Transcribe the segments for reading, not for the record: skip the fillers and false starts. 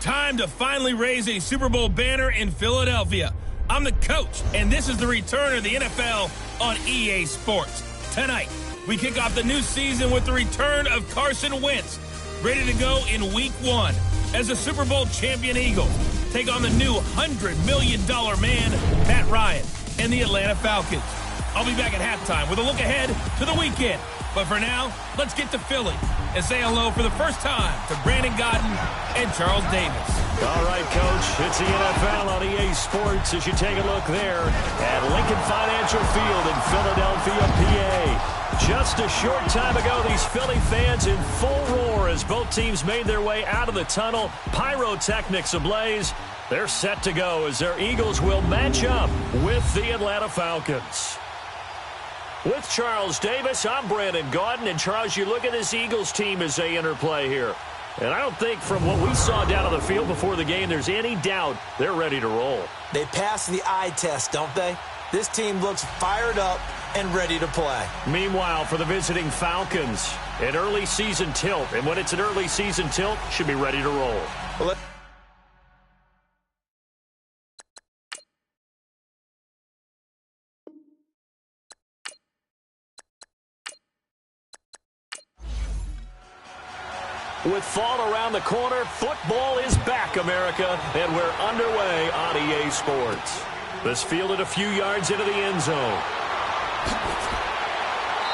Time to finally raise a Super Bowl banner in Philadelphia. I'm the coach, and this is the return of the NFL on EA Sports. Tonight, we kick off the new season with the return of Carson Wentz, ready to go in Week 1 as the Super Bowl champion Eagles take on the new $100 million man, Matt Ryan, and the Atlanta Falcons. I'll be back at halftime with a look ahead to the weekend. But for now, let's get to Philly and say hello for the first time to Brandon Gaudin and Charles Davis. All right, Coach, it's the NFL on EA Sports as you take a look there at Lincoln Financial Field in Philadelphia, PA. Just a short time ago, these Philly fans in full roar as both teams made their way out of the tunnel. Pyrotechnics ablaze. They're set to go as their Eagles will match up with the Atlanta Falcons. With Charles Davis, I'm Brandon Gaudin. And, Charles, you look at this Eagles team as they interplay here. And I don't think from what we saw down on the field before the game there's any doubt they're ready to roll. They pass the eye test, don't they? This team looks fired up and ready to play. Meanwhile, for the visiting Falcons, an early season tilt. And when it's an early season tilt, should be ready to roll. Well, with fall around the corner, football is back, America, and we're underway on EA Sports. This fielded a few yards into the end zone.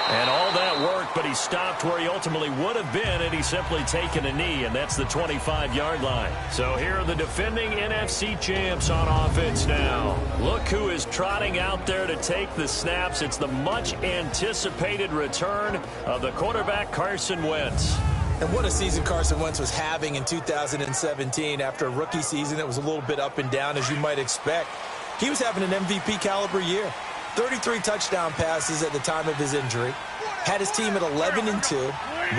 And all that work, but he stopped where he ultimately would have been had he simply taken a knee, and that's the 25-yard line. So here are the defending NFC champs on offense now. Look who is trotting out there to take the snaps. It's the much-anticipated return of the quarterback, Carson Wentz. And what a season Carson Wentz was having in 2017 after a rookie season that was a little bit up and down, as you might expect. He was having an MVP-caliber year. 33 touchdown passes at the time of his injury. Had his team at 11-2,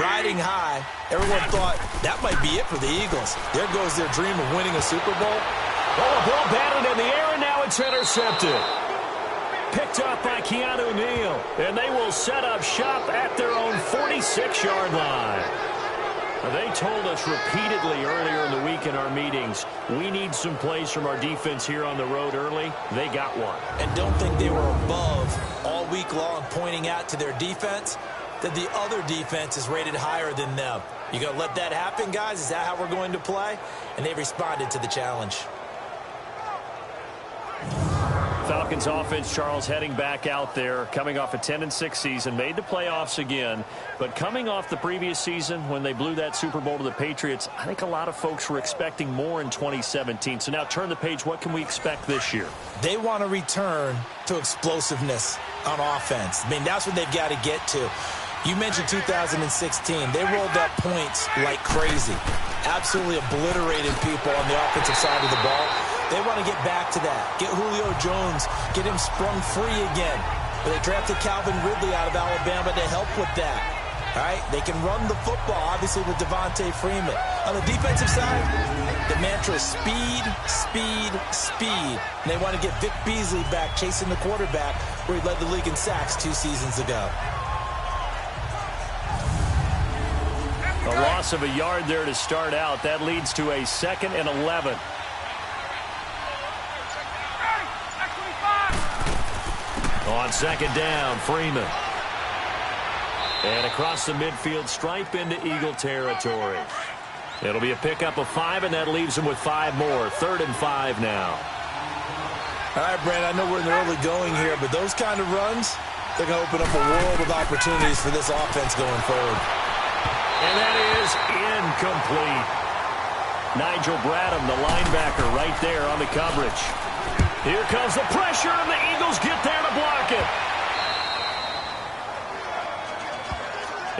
riding high. Everyone thought that might be it for the Eagles. There goes their dream of winning a Super Bowl. Oh, a ball batted in the air, and now it's intercepted. Picked up by Keanu Neal, and they will set up shop at their own 46-yard line. They told us repeatedly earlier in the week in our meetings, we need some plays from our defense here on the road early. They got one. And don't think they were above all week long pointing out to their defense that the other defense is rated higher than them. You going to let that happen, guys? Is that how we're going to play? And they responded to the challenge. Falcons offense, Charles, heading back out there, coming off a 10-6 season, made the playoffs again, but coming off the previous season when they blew that Super Bowl to the Patriots, I think a lot of folks were expecting more in 2017. So now turn the page. What can we expect this year? They want to return to explosiveness on offense. I mean, that's what they've got to get to. You mentioned 2016. They rolled up points like crazy. Absolutely obliterated people on the offensive side of the ball. They want to get back to that. Get Julio Jones, get him sprung free again. But they drafted Calvin Ridley out of Alabama to help with that. All right, they can run the football, obviously, with Devontae Freeman. On the defensive side, the mantra is speed, speed, speed. And they want to get Vic Beasley back, chasing the quarterback, where he led the league in sacks 2 seasons ago. A loss of a yard there to start out. That leads to a 2nd and 11. On 2nd down, Freeman. And across the midfield stripe into Eagle territory. It'll be a pickup of 5, and that leaves them with 5 more. 3rd and 5 now. All right, Brand, I know we're in the early going here, but those kind of runs, they're going to open up a world of opportunities for this offense going forward. And that is incomplete. Nigel Bradham, the linebacker, right there on the coverage. Here comes the pressure, and the Eagles get there to block it.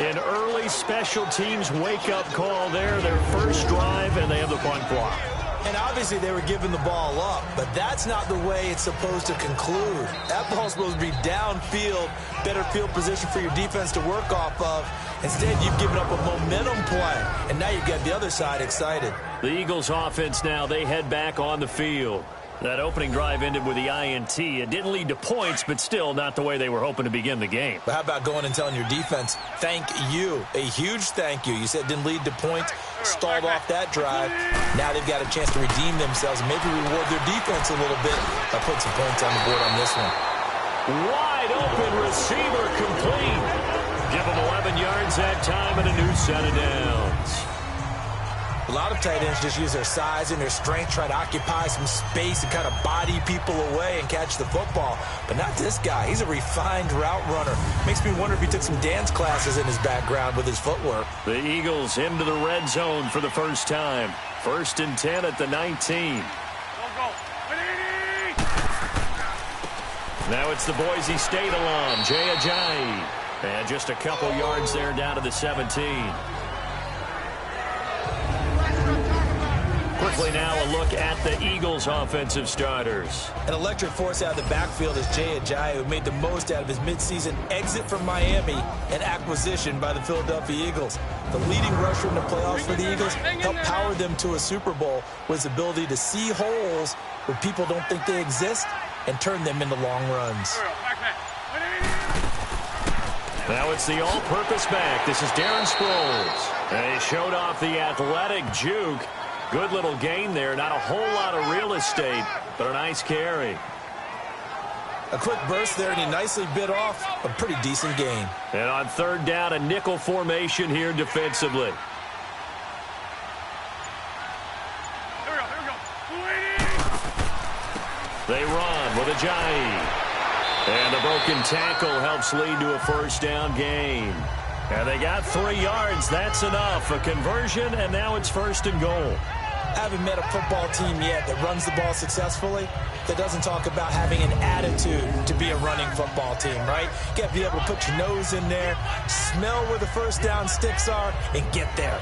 An early special teams wake-up call there, their first drive, and they have the punt block. And obviously they were giving the ball up, but that's not the way it's supposed to conclude. That ball's supposed to be downfield, better field position for your defense to work off of. Instead, you've given up a momentum play, and now you've got the other side excited. The Eagles offense now, they head back on the field. That opening drive ended with the INT. It didn't lead to points, but still not the way they were hoping to begin the game. But how about going and telling your defense, thank you, a huge thank you. You said it didn't lead to points, stalled off that drive. Now they've got a chance to redeem themselves and maybe reward their defense a little bit by putting some points on the board on this one. Wide open receiver complete. Give them 11 yards that time and a new set of downs. A lot of tight ends just use their size and their strength, try to occupy some space and kind of body people away and catch the football. But not this guy. He's a refined route runner. Makes me wonder if he took some dance classes in his background with his footwork. The Eagles into the red zone for the first time. 1st and 10 at the 19. Now it's the Boise State alum, Jay Ajayi. And just a couple yards there down to the 17. Quickly now a look at the Eagles' offensive starters. An electric force out of the backfield is Jay Ajayi, who made the most out of his midseason exit from Miami and acquisition by the Philadelphia Eagles. The leading rusher in the playoffs for the Eagles helped power them to a Super Bowl with his ability to see holes where people don't think they exist and turn them into long runs. Now it's the all-purpose back. This is Darren Sproles. And he showed off the athletic juke. Good little gain there. Not a whole lot of real estate, but a nice carry. A quick burst there, and he nicely bit off a pretty decent gain. And on 3rd down, a nickel formation here defensively. They run with Ajayi. And a broken tackle helps lead to a 1st down gain. And they got 3 yards. That's enough. A conversion, and now it's 1st and goal. I haven't met a football team yet that runs the ball successfully that doesn't talk about having an attitude to be a running football team, right? You got to be able to put your nose in there, smell where the 1st down sticks are, and get there.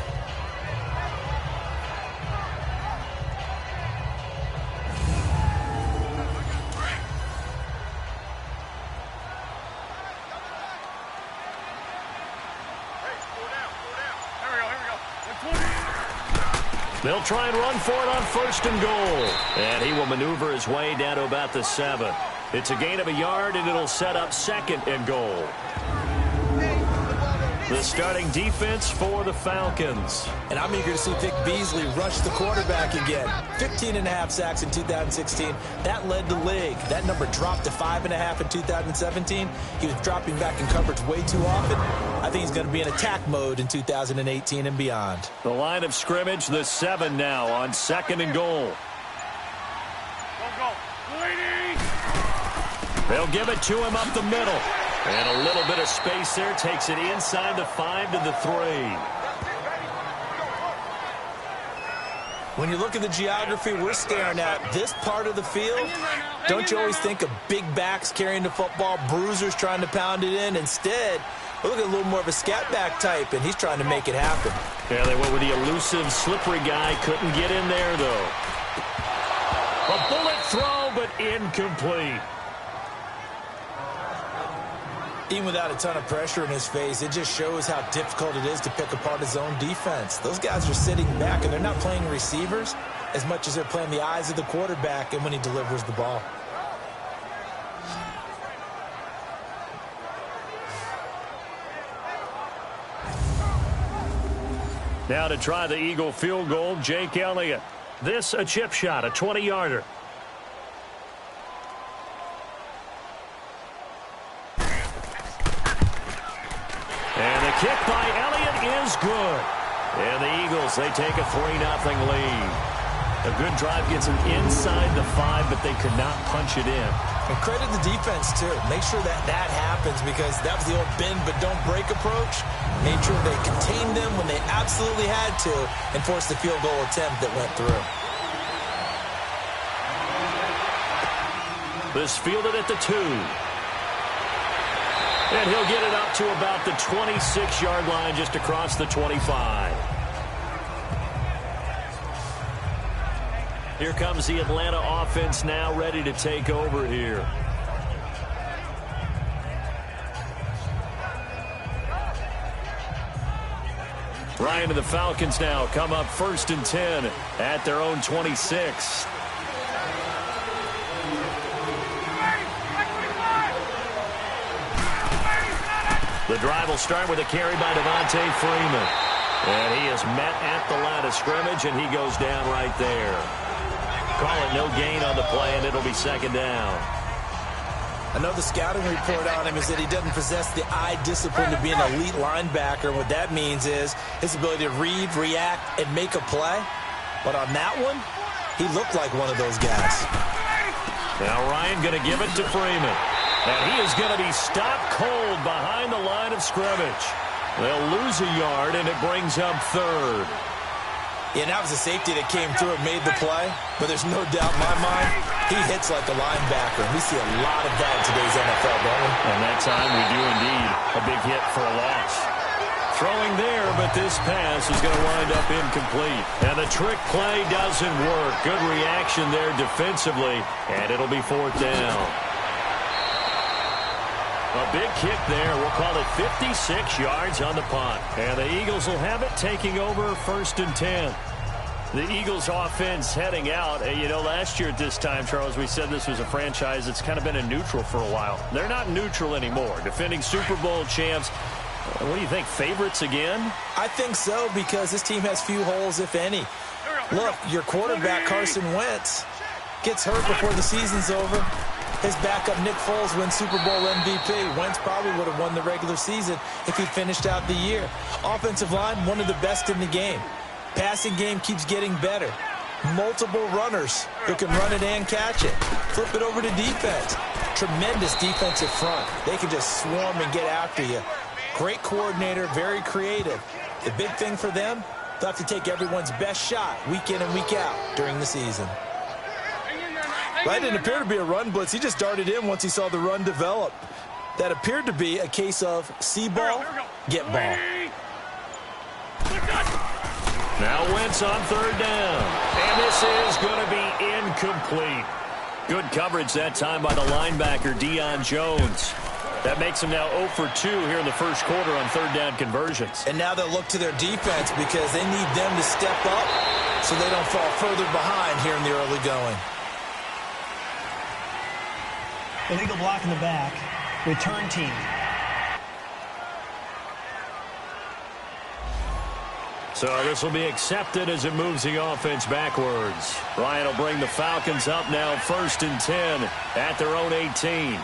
They'll try and run for it on 1st and goal. And he will maneuver his way down to about the 7. It's a gain of a yard, and it'll set up 2nd and goal. The starting defense for the Falcons. And I'm eager to see Vic Beasley rush the quarterback again. 15.5 sacks in 2016. That led the league. That number dropped to 5.5 in 2017. He was dropping back in coverage way too often. I think he's going to be in attack mode in 2018 and beyond. The line of scrimmage, the 7 now on 2nd and goal. They'll give it to him up the middle. And a little bit of space there, takes it inside the 5 to the 3. When you look at the geography we're staring at, this part of the field, don't you always think of big backs carrying the football, bruisers trying to pound it in? Instead, look at a little more of a scat back type, and he's trying to make it happen. Yeah, they went with the elusive, slippery guy. Couldn't get in there, though. A bullet throw, but incomplete. Even without a ton of pressure in his face, it just shows how difficult it is to pick apart his own defense. Those guys are sitting back, and they're not playing receivers as much as they're playing the eyes of the quarterback and when he delivers the ball. Now to try the Eagle field goal, Jake Elliott. This a chip shot, a 20-yarder. And the kick by Elliott is good. And the Eagles, they take a 3-0 lead. A good drive gets them inside the 5, but they could not punch it in. And credit the defense, too. Make sure that that happens, because that was the old bend but don't break approach. Made sure they contained them when they absolutely had to and forced the field goal attempt that went through. This fielded at the 2. And he'll get it up to about the 26-yard line, just across the 25. Here comes the Atlanta offense now, ready to take over here. Ryan and the Falcons now come up 1st and 10 at their own 26. The drive will start with a carry by Devontae Freeman. And he is met at the line of scrimmage, and he goes down right there. Call it no gain on the play, and it'll be second down. I know the scouting report on him is that he doesn't possess the eye discipline to be an elite linebacker. What that means is his ability to read, react, and make a play. But on that one, he looked like one of those guys. Now Ryan going to give it to Freeman. And he is going to be stopped cold behind the line of scrimmage. They'll lose a yard, and it brings up third. Yeah, that was a safety that came through and made the play. But there's no doubt in my mind, he hits like a linebacker. And we see a lot of that in today's NFL, don't we? And that time we do indeed. A big hit for a loss. Throwing there, but this pass is going to wind up incomplete. And the trick play doesn't work. Good reaction there defensively, and it'll be fourth down. A big kick there. We'll call it 56 yards on the punt. And the Eagles will have it taking over first and 10. The Eagles offense heading out. You know, last year at this time, Charles, we said this was a franchise that's kind of been in neutral for a while. They're not neutral anymore. Defending Super Bowl champs. What do you think, favorites again? I think so, because this team has few holes, if any. Look, your quarterback, Carson Wentz, gets hurt before the season's over. His backup, Nick Foles, wins Super Bowl MVP. Wentz probably would have won the regular season if he finished out the year. Offensive line, one of the best in the game. Passing game keeps getting better. Multiple runners who can run it and catch it. Flip it over to defense. Tremendous defensive front. They can just swarm and get after you. Great coordinator, very creative. The big thing for them, they'll have to take everyone's best shot week in and week out during the season. That didn't appear to be a run blitz. He just darted in once he saw the run develop. That appeared to be a case of see ball, get ball. Now Wentz on third down. And this is going to be incomplete. Good coverage that time by the linebacker, Deion Jones. That makes him now 0 for 2 here in the first quarter on third down conversions. And now they'll look to their defense because they need them to step up so they don't fall further behind here in the early going. Illegal block in the back. Return team. So this will be accepted as it moves the offense backwards. Ryan will bring the Falcons up now first and 10 at their own 18.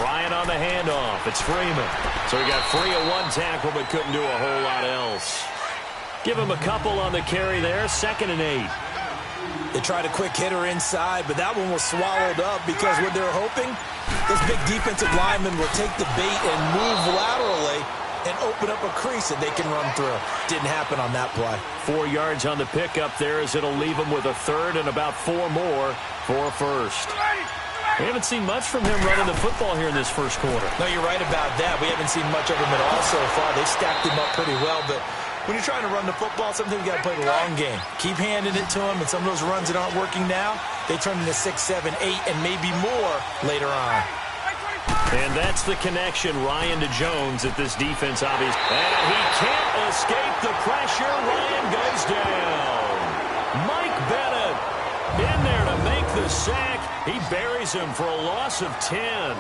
Ryan on the handoff. It's Freeman. So he got free of one tackle but couldn't do a whole lot else. Give him a couple on the carry there. 2nd and 8. They tried a quick hitter inside, but that one was swallowed up because what they're hoping, this big defensive lineman will take the bait and move laterally and open up a crease that they can run through. Didn't happen on that play. 4 yards on the pickup there as it'll leave him with a third and about 4 more for a first. We haven't seen much from him running the football here in this first quarter. No, you're right about that. We haven't seen much of him at all so far. They've stacked him up pretty well, but when you're trying to run the football, sometimes you got to play the long game. Keep handing it to him, and some of those runs that aren't working now, they turn into 6, 7, 8, and maybe more later on. And that's the connection, Ryan to Jones, at this defense, obviously. And he can't escape the pressure. Ryan goes down. Mike Bennett in there to make the sack. He buries him for a loss of 10.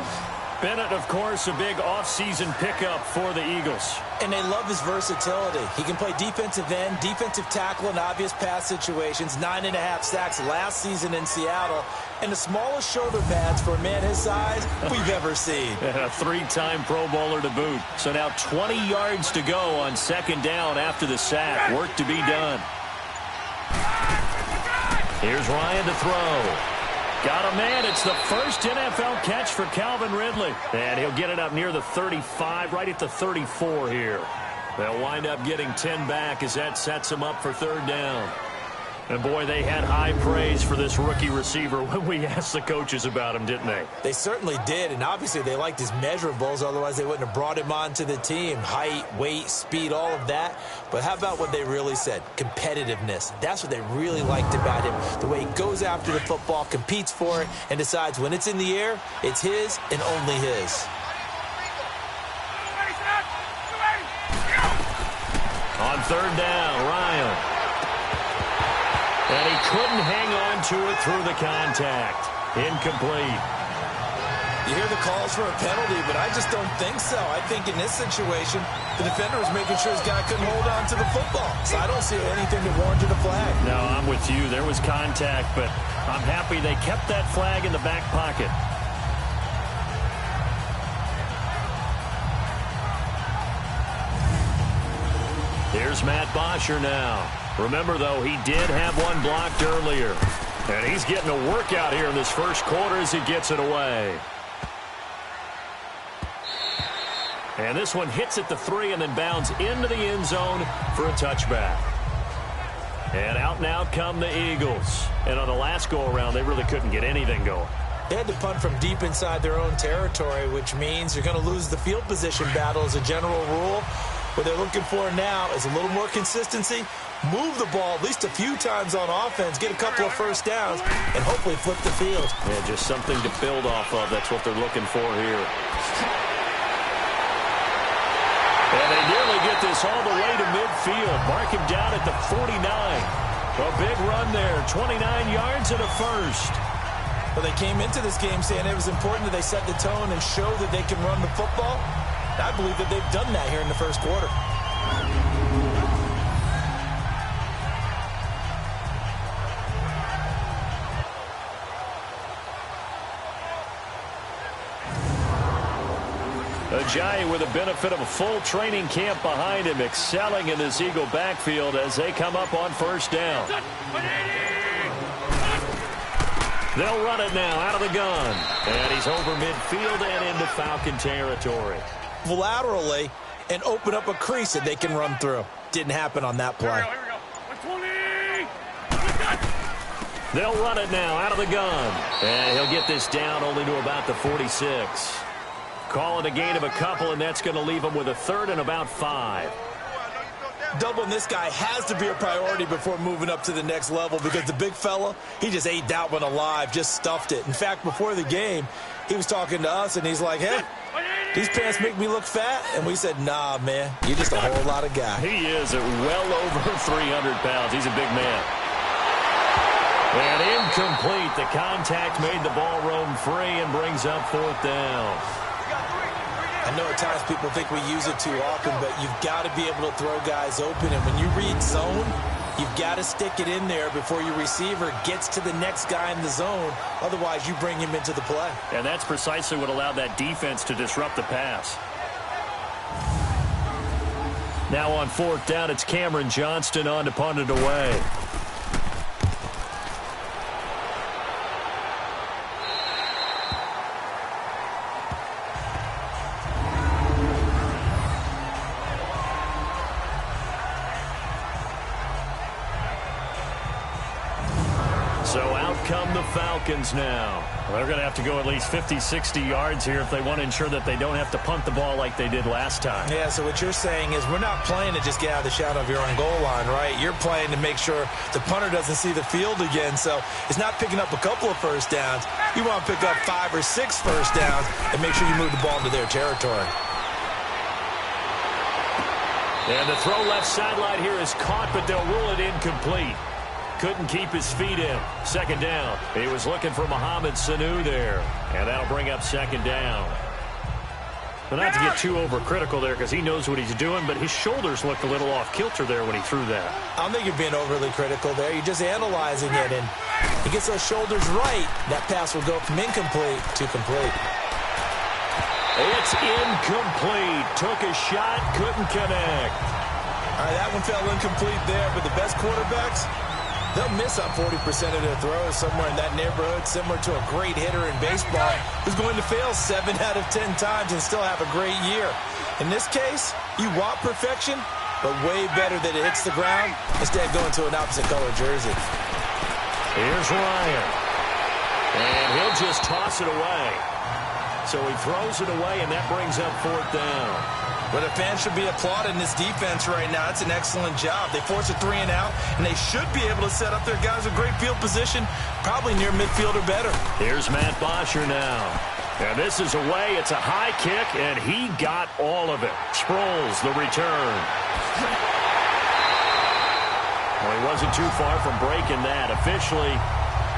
Bennett, of course, a big offseason pickup for the Eagles. And they love his versatility. He can play defensive end, defensive tackle in obvious pass situations, 9.5 sacks last season in Seattle, and the smallest shoulder pads for a man his size we've ever seen. And a 3-time Pro Bowler to boot. So now 20 yards to go on 2nd down after the sack. Work to be done. Here's Ryan to throw. Got a man. It's the first NFL catch for Calvin Ridley. And he'll get it up near the 35, right at the 34 here. They'll wind up getting 10 back as that sets him up for 3rd down. And, boy, they had high praise for this rookie receiver when we asked the coaches about him, didn't they? They certainly did, and obviously they liked his measurables. Otherwise, they wouldn't have brought him onto the team. Height, weight, speed, all of that. But how about what they really said? Competitiveness. That's what they really liked about him. The way he goes after the football, competes for it, and decides when it's in the air, it's his and only his. On 3rd down, Ryan. And he couldn't hang on to it through the contact. Incomplete. You hear the calls for a penalty, but I just don't think so. I think in this situation, the defender was making sure his guy couldn't hold on to the football. So I don't see anything that warranted a flag. No, I'm with you. There was contact, but I'm happy they kept that flag in the back pocket. Here's Matt Bosher now. Remember, though, he did have one blocked earlier. And he's getting a workout here in this first quarter as he gets it away. And this one hits at the 3 and then bounds into the end zone for a touchback. And out and out come the Eagles. And on the last go-around, they really couldn't get anything going. They had to punt from deep inside their own territory, which means you're going to lose the field position battle as a general rule. What they're looking for now is a little more consistency, move the ball at least a few times on offense, get a couple of first downs, and hopefully flip the field. Yeah, just something to build off of. That's what they're looking for here. And they nearly get this all the way to midfield. Mark him down at the 49. A big run there, 29 yards and a first. Well, they came into this game saying it was important that they set the tone and show that they can run the football. I believe that they've done that here in the first quarter. Ajayi with the benefit of a full training camp behind him, excelling in this Eagle backfield as they come up on first down. They'll run it now out of the gun. And he's over midfield and into Falcon territory. Laterally and open up a crease that they can run through. Didn't happen on that play. They'll run it now out of the gun. And he'll get this down only to about the 46. Call it a gain of a couple, and that's going to leave him with a third and about 5. Doubling this guy has to be a priority before moving up to the next level because the big fella, he just ate that one alive, just stuffed it. In fact, before the game, he was talking to us, and he's like, hey, these pants make me look fat. And we said, nah, man, you're just a whole lot of guy. He is at well over 300 pounds. He's a big man. And incomplete. The contact made the ball roam free and brings up fourth down. I know at times people think we use it too often, but you've got to be able to throw guys open. And when you read zone, you've got to stick it in there before your receiver gets to the next guy in the zone. Otherwise, you bring him into the play. And that's precisely what allowed that defense to disrupt the pass. Now on fourth down, it's Cameron Johnston on to punt it away. So out come the Falcons now. They're going to have to go at least 50, 60 yards here if they want to ensure that they don't have to punt the ball like they did last time. Yeah, so what you're saying is we're not playing to just get out of the shadow of your own goal line, right? You're playing to make sure the punter doesn't see the field again. So it's not picking up a couple of first downs. You want to pick up 5 or 6 first downs and make sure you move the ball into their territory. And the throw left sideline here is caught, but they'll rule it incomplete. Couldn't keep his feet in. Second down. He was looking for Mohamed Sanu there. And that'll bring up second down. But not to get too overcritical there because he knows what he's doing, but his shoulders looked a little off kilter there when he threw that. I don't think you're being overly critical there. You're just analyzing it, and he gets those shoulders right. That pass will go from incomplete to complete. It's incomplete. Took a shot, couldn't connect. All right, that one fell incomplete there, but the best quarterbacks, they'll miss on 40% of their throws somewhere in that neighborhood, similar to a great hitter in baseball who's going to fail 7 out of 10 times and still have a great year. In this case, you want perfection, but way better that it hits the ground instead of going to an opposite color jersey. Here's Ryan. And he'll just toss it away. So he throws it away, and that brings up fourth down. But the fans should be applauding this defense right now. It's an excellent job. They force a 3 and out, and they should be able to set up their guys with great field position, probably near midfield or better. Here's Matt Bosher now. And this is away. It's a high kick, and he got all of it. Sproles, the return. Well, he wasn't too far from breaking that. Officially,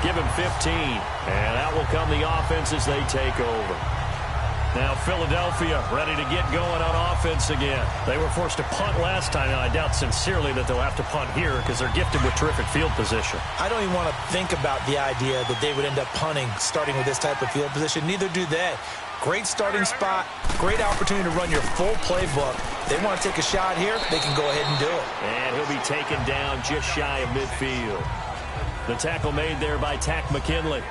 give him 15. And out will come the offense as they take over. Now Philadelphia ready to get going on offense again. They were forced to punt last time, and I doubt sincerely that they'll have to punt here because they're gifted with terrific field position. I don't even want to think about the idea that they would end up punting starting with this type of field position. Neither do they. Great starting spot, great opportunity to run your full playbook. They want to take a shot here, they can go ahead and do it. And he'll be taken down just shy of midfield. The tackle made there by Tack McKinley.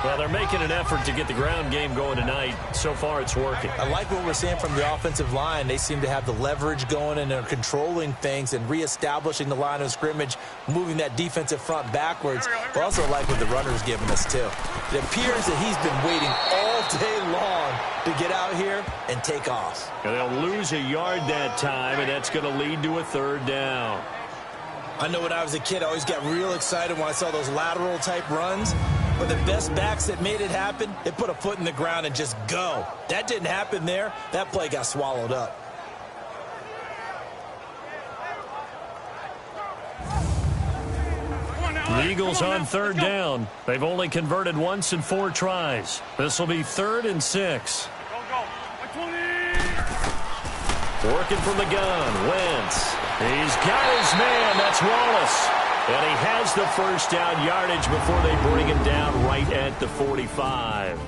Well, they're making an effort to get the ground game going tonight. So far, it's working. I like what we're seeing from the offensive line. They seem to have the leverage going, and they're controlling things and reestablishing the line of scrimmage, moving that defensive front backwards. But also like what the runner's giving us, too. It appears that he's been waiting all day long to get out here and take off. And they'll lose a yard that time, and that's going to lead to a third down. I know when I was a kid, I always got real excited when I saw those lateral-type runs. But the best backs that made it happen, they put a foot in the ground and just go. That didn't happen there. That play got swallowed up. The Eagles on third down. They've only converted once in 4 tries. This will be 3rd and 6. Working from the gun, Wentz. He's got his man. That's Wallace. And he has the first down yardage before they bring him down right at the 45.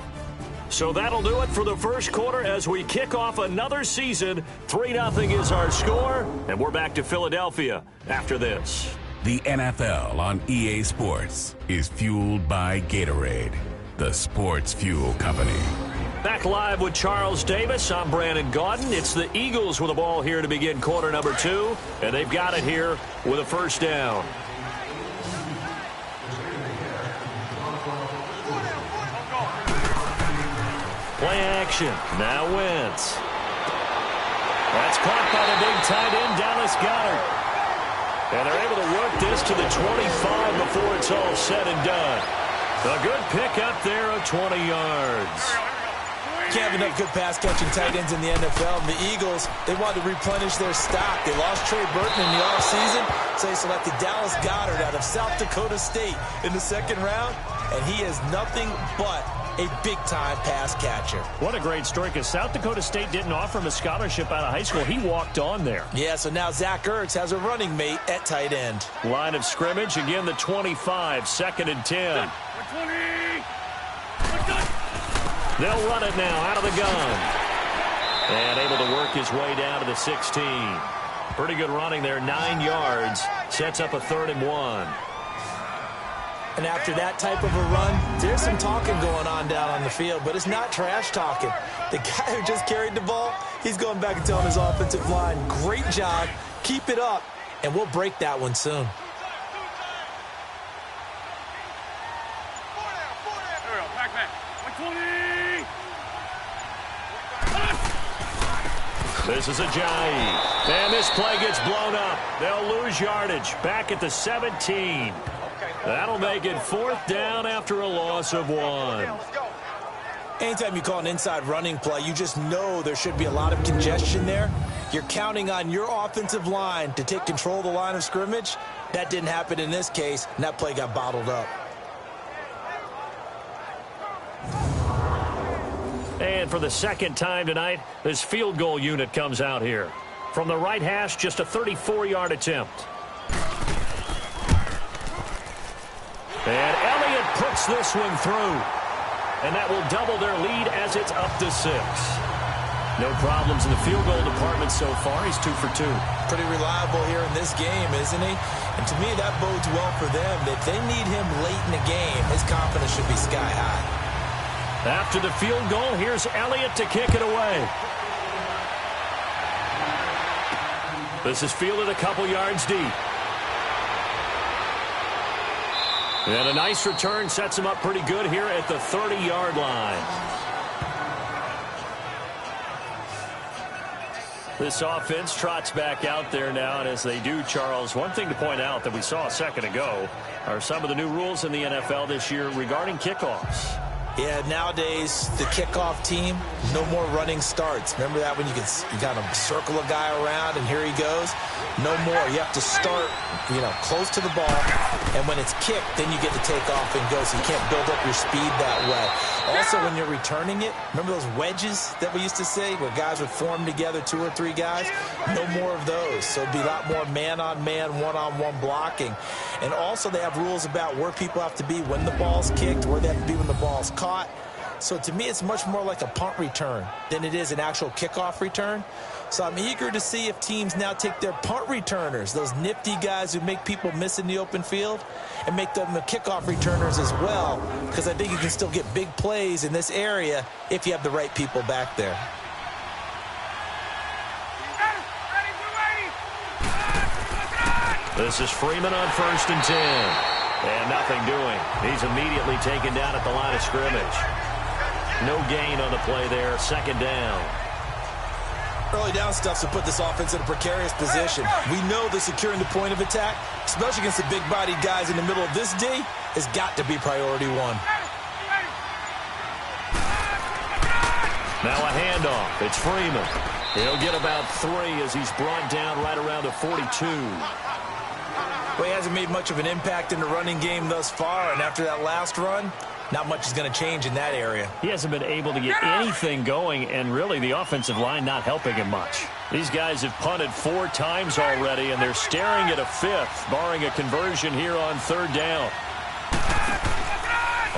So that'll do it for the first quarter as we kick off another season. 3-0 is our score, and we're back to Philadelphia after this. The NFL on EA Sports is fueled by Gatorade, the sports fuel company. Back live with Charles Davis. I'm Brandon Gaudin. It's the Eagles with the ball here to begin quarter number 2, and they've got it here with a first down. Play action. Now Wentz. That's caught by the big tight end, Dallas Goedert. And they're able to work this to the 25 before it's all said and done. A good pick up there of 20 yards. Can't have enough good pass-catching tight ends in the NFL. And the Eagles, they wanted to replenish their stock. They lost Trey Burton in the offseason, so they selected Dallas Goedert out of South Dakota State in the 2nd round. And he is nothing but a big-time pass catcher. What a great story, because South Dakota State didn't offer him a scholarship out of high school. He walked on there. Yeah, so now Zach Ertz has a running mate at tight end. Line of scrimmage, again the 25, 2nd and 10. They'll run it now out of the gun. And able to work his way down to the 16. Pretty good running there, 9 yards. Sets up a 3rd and 1. And after that type of a run, there's some talking going on down on the field, but it's not trash talking. The guy who just carried the ball, he's going back and telling his offensive line, great job, keep it up, and we'll break that one soon. This is Ajayi. And this play gets blown up. They'll lose yardage. Back at the 17. That'll make it 4th down after a loss of 1. Anytime you call an inside running play, you just know there should be a lot of congestion there. You're counting on your offensive line to take control of the line of scrimmage. That didn't happen in this case, and that play got bottled up. And for the 2nd time tonight, this field goal unit comes out here. From the right hash, just a 34-yard attempt. And Elliott puts this one through. And that will double their lead as it's up to 6. No problems in the field goal department so far. He's 2 for 2. Pretty reliable here in this game, isn't he? And to me, that bodes well for them. If they need him late in the game, his confidence should be sky high. After the field goal, here's Elliott to kick it away. This is fielded a couple yards deep. And a nice return sets him up pretty good here at the 30-yard line. This offense trots back out there now, and as they do, Charles, one thing to point out that we saw a second ago are some of the new rules in the NFL this year regarding kickoffs. Yeah, nowadays, the kickoff team, no more running starts. Remember that when you kind of circle a guy around and here he goes? No more. You have to start, close to the ball, and when it's kicked, then you get to take off and go, so you can't build up your speed that way. Also, when you're returning it, remember those wedges that we used to say where guys would form together, 2 or 3 guys? No more of those. So it'd be a lot more man-on-man, one-on-one blocking. And also they have rules about where people have to be when the ball's kicked, where they have to be when the ball's caught. So to me, it's much more like a punt return than it is an actual kickoff return. So I'm eager to see if teams now take their punt returners, those nifty guys who make people miss in the open field, and make them the kickoff returners as well, because I think you can still get big plays in this area if you have the right people back there. This is Freeman on 1st and 10. And nothing doing. He's immediately taken down at the line of scrimmage. No gain on the play there. 2nd down. Early down stuff to put this offense in a precarious position. We know that securing the point of attack, especially against the big-bodied guys in the middle of this D, has got to be priority 1. Now a handoff. It's Freeman. He'll get about 3 as he's brought down right around the 42. Well, he hasn't made much of an impact in the running game thus far, and after that last run, not much is going to change in that area. He hasn't been able to get anything going, and really the offensive line not helping him much. These guys have punted 4 times already, and they're staring at a 5th, barring a conversion here on 3rd down.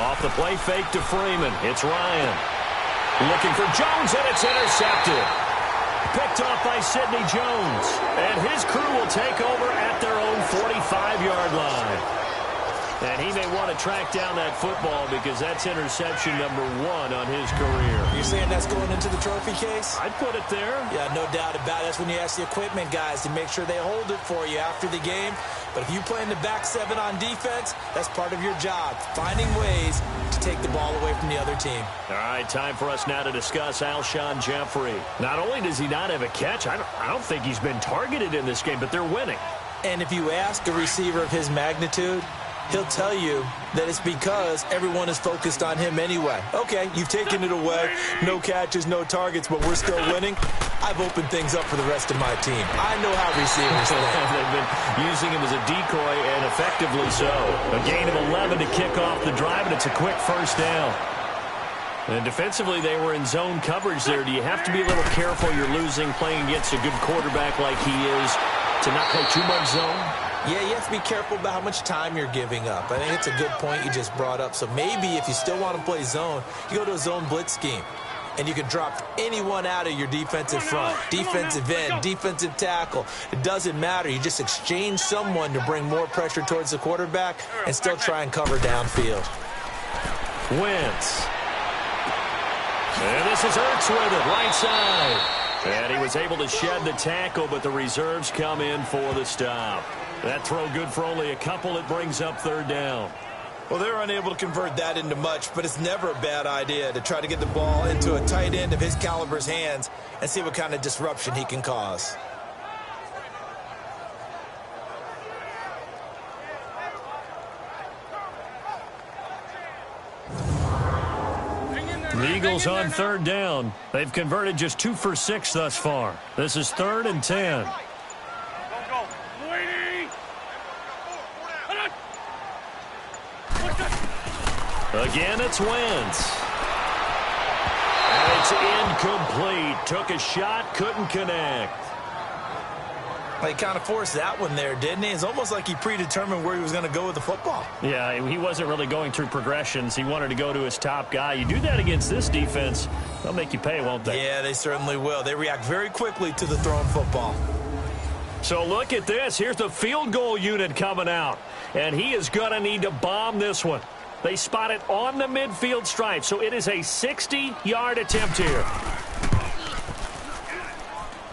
Off the play fake to Freeman. It's Ryan. Looking for Jones, and it's intercepted. Picked off by Sidney Jones. And his crew will take over at their own 45-yard line. And he may want to track down that football because that's interception number 1 on his career. You're saying that's going into the trophy case? I'd put it there. Yeah, no doubt about it. That's when you ask the equipment guys to make sure they hold it for you after the game. But if you play in the back 7 on defense, that's part of your job, finding ways to take the ball away from the other team. All right, time for us now to discuss Alshon Jeffrey. Not only does he not have a catch, I don't think he's been targeted in this game, but they're winning. And if you ask a receiver of his magnitude, he'll tell you that it's because everyone is focused on him anyway. Okay, you've taken it away. No catches, no targets, but we're still winning. I've opened things up for the rest of my team. I know how receivers think. They've been using him as a decoy, and effectively so. A gain of 11 to kick off the drive, and it's a quick 1st down. And defensively, they were in zone coverage there. Do you have to be a little careful you're losing playing against a good quarterback like he is to not play too much zone? Yeah, you have to be careful about how much time you're giving up. I think it's a good point you just brought up. So maybe if you still want to play zone, you go to a zone blitz scheme. And you can drop anyone out of your defensive front, defensive end, defensive tackle. It doesn't matter. You just exchange someone to bring more pressure towards the quarterback and still try and cover downfield. Wentz. And this is Ertz with it, right side. And he was able to shed the tackle, but the reserves come in for the stop. That throw good for only a couple. It brings up 3rd down. Well, they're unable to convert that into much, but it's never a bad idea to try to get the ball into a tight end of his caliber's hands and see what kind of disruption he can cause. The Eagles on 3rd down. They've converted just 2 for 6 thus far. This is 3rd and 10. Again, it's Wentz. And it's incomplete. Took a shot, couldn't connect. He kind of forced that one there, didn't he? It's almost like he predetermined where he was going to go with the football. Yeah, he wasn't really going through progressions. He wanted to go to his top guy. You do that against this defense, they'll make you pay, won't they? Yeah, they certainly will. They react very quickly to the thrown football. So look at this. Here's the field goal unit coming out. And he is going to need to bomb this one. They spot it on the midfield stripe, so it is a 60-yard attempt here.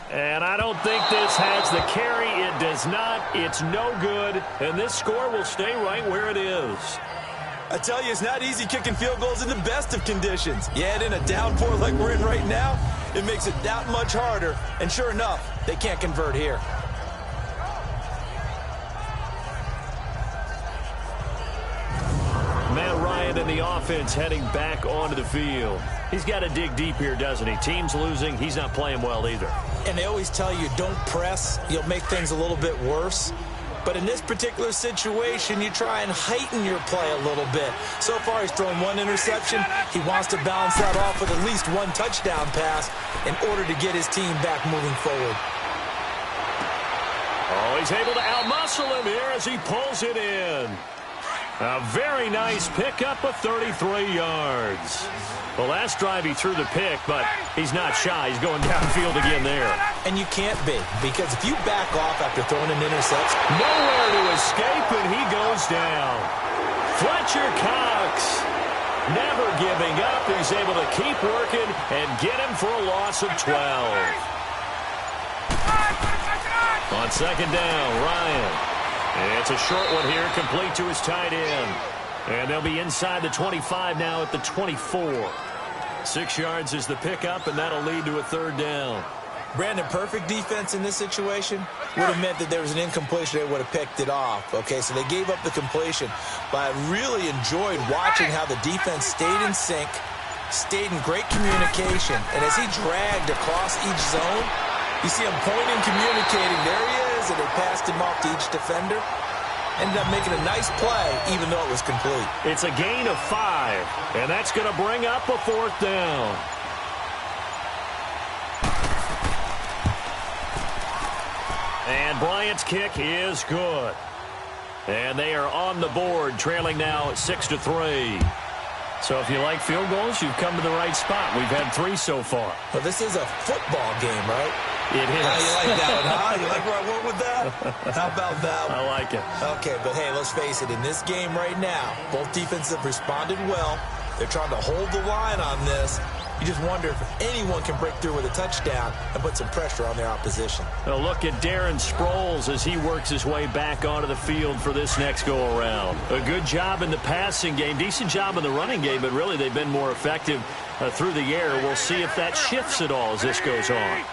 And I don't think this has the carry. It does not. It's no good. And this score will stay right where it is. I tell you, it's not easy kicking field goals in the best of conditions. Yet in a downpour like we're in right now, it makes it that much harder. And sure enough, they can't convert here. Matt Ryan and the offense heading back onto the field. He's got to dig deep here, doesn't he? Team's losing. He's not playing well either. And they always tell you, don't press. You'll make things a little bit worse. But in this particular situation, you try and heighten your play a little bit. So far, he's thrown one interception. He wants to balance that off with at least one touchdown pass in order to get his team back moving forward. Oh, he's able to outmuscle him here as he pulls it in. A very nice pickup of 33 yards. The last drive he threw the pick, but he's not shy. He's going downfield again there. And you can't be, because if you back off after throwing an interception, nowhere to escape, and he goes down. Fletcher Cox, never giving up. He's able to keep working and get him for a loss of 12. On second down, Ryan. It's a short one here, complete to his tight end. And they'll be inside the 25 now at the 24. 6 yards is the pickup, and that'll lead to a third down. Brandon, perfect defense in this situation would have meant that there was an incompletion. They would have picked it off. Okay, so they gave up the completion. But I really enjoyed watching how the defense stayed in sync, stayed in great communication. And as he dragged across each zone, you see him pointing, communicating. There he is, and they passed him off to each defender. Ended up making a nice play, even though it was complete. It's a gain of 5, and that's going to bring up a fourth down. And Bryant's kick is good. And they are on the board, trailing now 6-3. So if you like field goals, you've come to the right spot. We've had 3 so far. Well, this is a football game, right? It is. How you like that one, huh? You like where I went with that? How about that one? I like it. Okay, but hey, let's face it. In this game right now, both defenses have responded well. They're trying to hold the line on this. You just wonder if anyone can break through with a touchdown and put some pressure on their opposition. A look at Darren Sproles as he works his way back onto the field for this next go-around. A good job in the passing game, decent job in the running game, but really they've been more effective through the air. We'll see if that shifts at all as this goes on.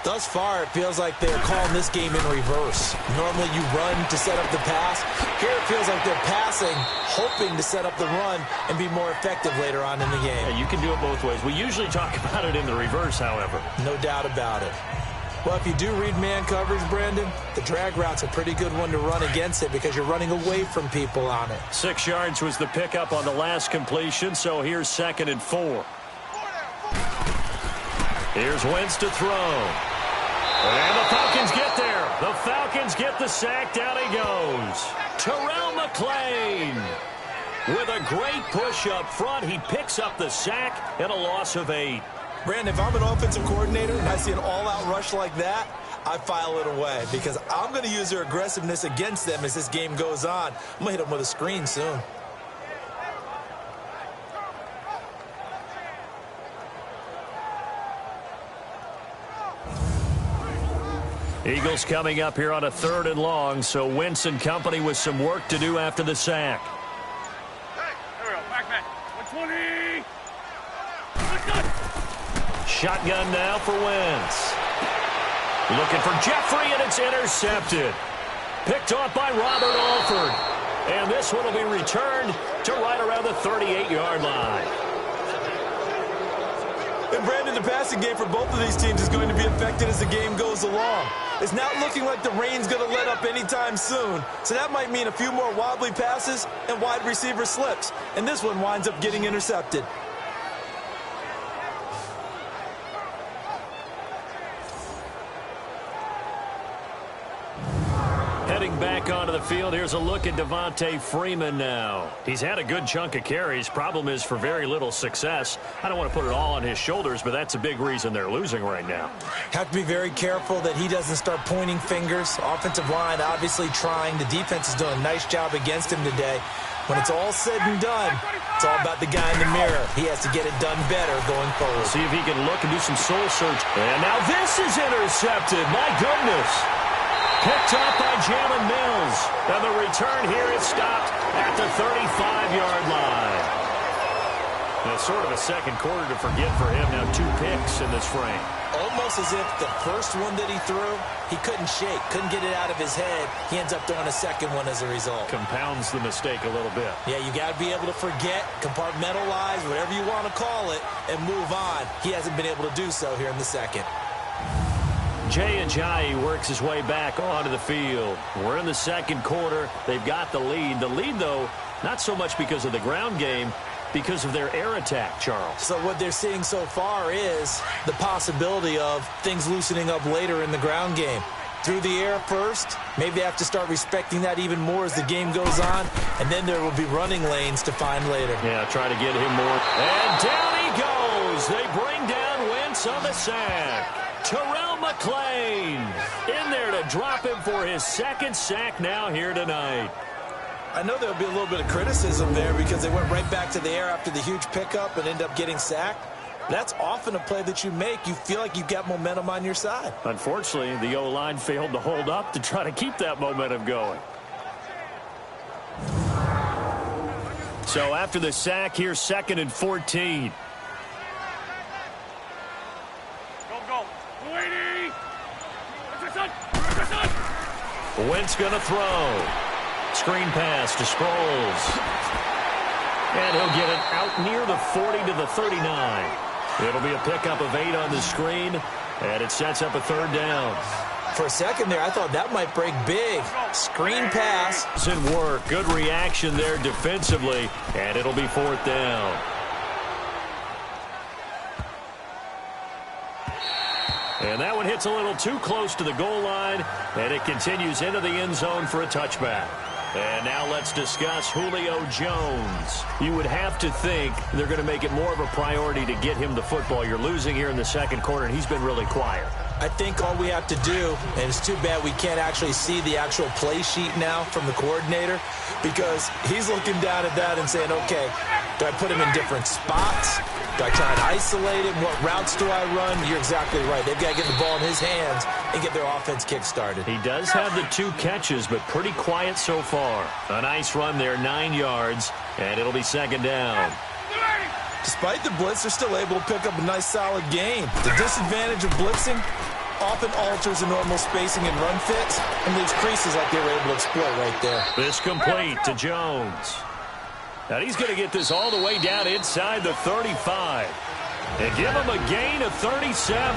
Thus far, it feels like they're calling this game in reverse. Normally you run to set up the pass. Here it feels like they're passing, hoping to set up the run and be more effective later on in the game. Yeah, you can do it both ways. We usually talk about it in the reverse, however. No doubt about it. Well, if you do read man coverage, Brandon, the drag route's a pretty good one to run against it because you're running away from people on it. 6 yards was the pickup on the last completion, so here's 2nd and 4. Here's Wentz to throw. And the Falcons get there. The Falcons get the sack. Down he goes. Terrell McClain with a great push up front. He picks up the sack and a loss of 8. Brandon, if I'm an offensive coordinator and I see an all-out rush like that, I file it away because I'm going to use their aggressiveness against them as this game goes on. I'm going to hit them with a screen soon. Eagles coming up here on a 3rd and long, so Wentz and company with some work to do after the sack. Hey, there we go. Back. 120. Shotgun now for Wentz. Looking for Jeffrey, and it's intercepted. Picked off by Robert Alford. And this one will be returned to right around the 38-yard line. And Brandon, the passing game for both of these teams is going to be affected as the game goes along. It's not looking like the rain's going to let up anytime soon. So that might mean a few more wobbly passes and wide receiver slips. And this one winds up getting intercepted. Heading back onto the field, here's a look at Devontae Freeman now. He's had a good chunk of carries. Problem is for very little success. I don't want to put it all on his shoulders, but that's a big reason they're losing right now. Have to be very careful that he doesn't start pointing fingers. Offensive line obviously trying. The defense is doing a nice job against him today. When it's all said and done, it's all about the guy in the mirror. He has to get it done better going forward. See if he can look and do some soul search. And now this is intercepted. My goodness. Picked off by Jalen Mills. And the return here is stopped at the 35-yard line. Now, sort of a second quarter to forget for him. Now 2 picks in this frame. Almost as if the first one that he threw, he couldn't shake, couldn't get it out of his head. He ends up throwing a second one as a result. Compounds the mistake a little bit. Yeah, you got to be able to forget, compartmentalize, whatever you want to call it, and move on. He hasn't been able to do so here in the second. PHI works his way back onto the field. We're in the second quarter. They've got the lead. The lead, though, not so much because of the ground game, because of their air attack, Charles. So what they're seeing so far is the possibility of things loosening up later in the ground game. Through the air first, maybe they have to start respecting that even more as the game goes on, and then there will be running lanes to find later. Yeah, try to get him more. And down he goes. They bring down Wentz on the sack. Terrell McClain in there to drop him for his second sack now here tonight. I know there'll be a little bit of criticism there because they went right back to the air after the huge pickup and end up getting sacked. That's often a play that you make. You feel like you've got momentum on your side. Unfortunately, the O-line failed to hold up to try to keep that momentum going. So after the sack, here's 2nd and 14. Go. 280. Wentz going to throw. Screen pass to Sproles. And he'll get it out near the 40 to the 39. It'll be a pickup of 8 on the screen, and it sets up a 3rd down. For a second there, I thought that might break big. Screen pass. Good work. Good reaction there defensively, and it'll be 4th down. And that one hits a little too close to the goal line, and it continues into the end zone for a touchback. And now let's discuss Julio Jones. You would have to think they're going to make it more of a priority to get him the football. You're losing here in the second quarter, and he's been really quiet. I think all we have to do, and it's too bad we can't actually see the actual play sheet now from the coordinator, because he's looking down at that and saying, okay, do I put him in different spots? Do I try and isolate him? What routes do I run? You're exactly right. They've got to get the ball in his hands and get their offense kick-started. He does have the 2 catches, but pretty quiet so far. A nice run there, 9 yards, and it'll be 2nd down. Despite the blitz, they're still able to pick up a nice, solid gain. The disadvantage of blitzing often alters the normal spacing and run fits and leaves creases like they were able to exploit right there. This complete to Jones. Now he's going to get this all the way down inside the 35 and give him a gain of 37.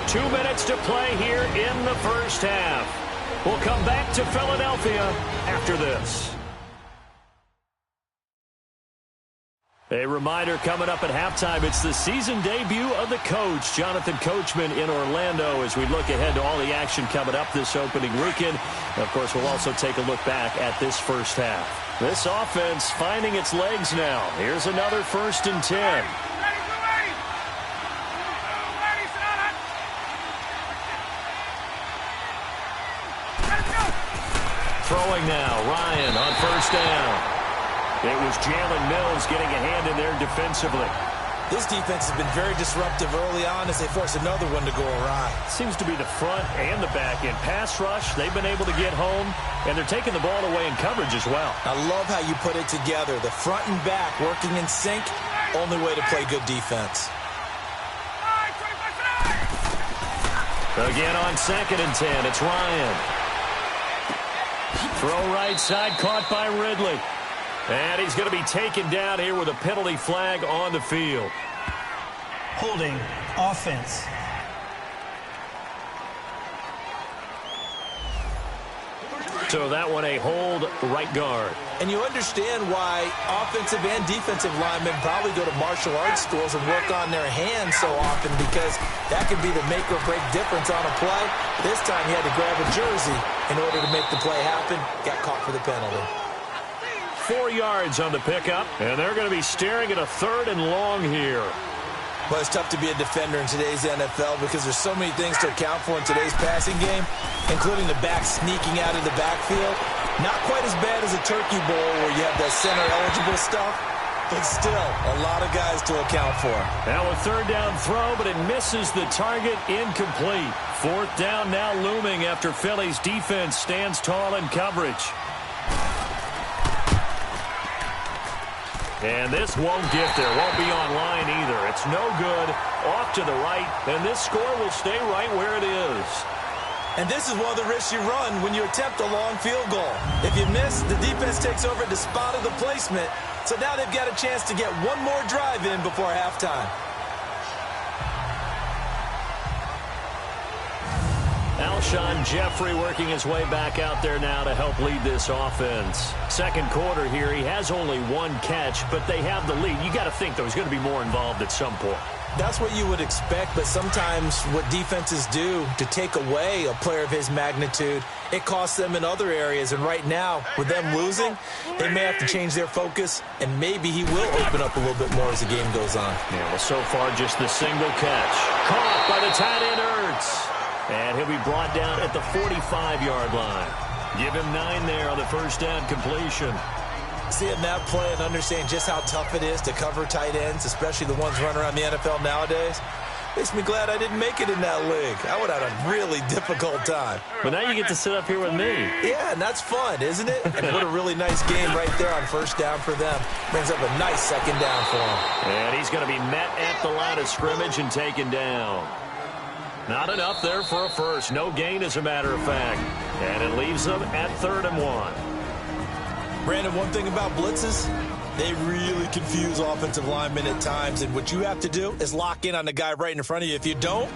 2 minutes to play here in the first half. We'll come back to Philadelphia after this. A reminder coming up at halftime, it's the season debut of the coach, Jonathan Coachman in Orlando, as we look ahead to all the action coming up this opening weekend. Of course, we'll also take a look back at this first half. This offense finding its legs now. Here's another 1st and 10. Throwing now, Ryan on 1st down. It was Jalen Mills getting a hand in there defensively. This defense has been very disruptive early on as they force another one to go awry. Seems to be the front and the back end. Pass rush, they've been able to get home, and they're taking the ball away in coverage as well. I love how you put it together. The front and back working in sync, only way to play good defense. Again on 2nd and 10, it's Ryan. Throw right side, caught by Ridley. And he's going to be taken down here with a penalty flag on the field. Holding offense. So that one a hold right guard. And you understand why offensive and defensive linemen probably go to martial arts schools and work on their hands so often, because that could be the make or break difference on a play. This time he had to grab a jersey in order to make the play happen. Got caught for the penalty. 4 yards on the pickup, and they're going to be staring at a 3rd and long here. Well, it's tough to be a defender in today's NFL because there's so many things to account for in today's passing game, including the back sneaking out of the backfield. Not quite as bad as a turkey bowl where you have the center-eligible stuff, but still a lot of guys to account for. Now a 3rd down throw, but it misses the target, incomplete. 4th down now looming after Philly's defense stands tall in coverage. And this won't get there. Won't be online either. It's no good. Off to the right. And this score will stay right where it is. And this is one of the risks you run when you attempt a long field goal. If you miss, the defense takes over at the spot of the placement. So now they've got a chance to get one more drive in before halftime. Alshon Jeffrey working his way back out there now to help lead this offense. Second quarter here, he has only one catch, but they have the lead. You got to think, though, he's going to be more involved at some point. That's what you would expect, but sometimes what defenses do to take away a player of his magnitude, it costs them in other areas. And right now, with them losing, they may have to change their focus, and maybe he will open up a little bit more as the game goes on. Yeah, well, so far, just the single catch. Caught by the tight end, Ertz. And he'll be brought down at the 45-yard line. Give him 9 there on the first down completion. Seeing that play and understanding just how tough it is to cover tight ends, especially the ones running around the NFL nowadays, makes me glad I didn't make it in that league. I would have had a really difficult time. But now you get to sit up here with me. Yeah, and that's fun, isn't it? And what a really nice game right there on first down for them. Brings up a nice second down for him. And he's going to be met at the line of scrimmage and taken down. Not enough there for a first. No gain, as a matter of fact. And it leaves them at 3rd and 1. Brandon, one thing about blitzes, they really confuse offensive linemen at times, and what you have to do is lock in on the guy right in front of you. If you don't,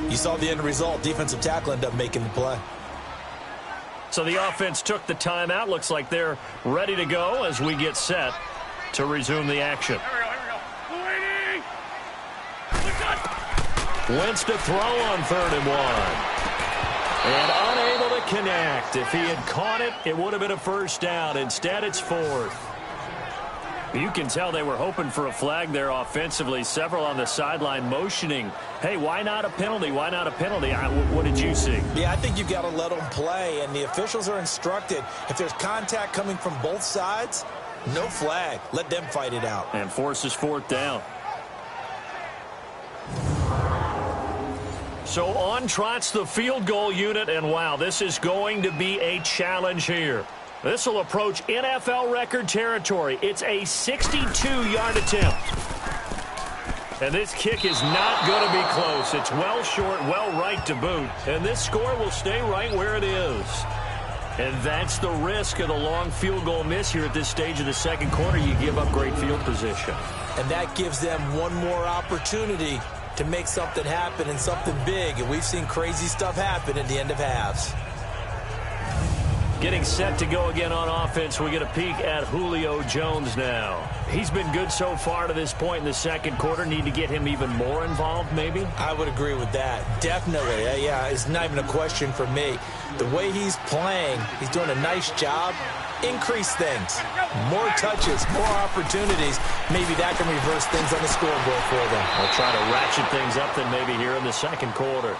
you saw the end result. Defensive tackle ended up making the play. So the offense took the timeout. Looks like they're ready to go as we get set to resume the action. Here we go. Wentz to throw on 3rd and 1. And unable to connect. If he had caught it, it would have been a first down. Instead, it's 4th. You can tell they were hoping for a flag there offensively. Several on the sideline motioning, hey, why not a penalty? Why not a penalty? What did you see? Yeah, I think you've got to let them play, and the officials are instructed. If there's contact coming from both sides, no flag. Let them fight it out. And forces 4th down. So on trots the field goal unit, and wow, this is going to be a challenge here. This will approach NFL record territory. It's a 62-yard attempt. And this kick is not going to be close. It's well short, well right to boot. And this score will stay right where it is. And that's the risk of the long field goal miss here at this stage of the second quarter. You give up great field position. And that gives them one more opportunity to make something happen and something big. And we've seen crazy stuff happen at the end of halves. Getting set to go again on offense, we get a peek at Julio Jones now. He's been good so far to this point in the second quarter. Need to get him even more involved, maybe? I would agree with that. Definitely. Yeah, it's not even a question for me. The way he's playing, he's doing a nice job. Increase things. More touches, more opportunities. Maybe that can reverse things on the scoreboard for them. They'll try to ratchet things up then maybe here in the second quarter.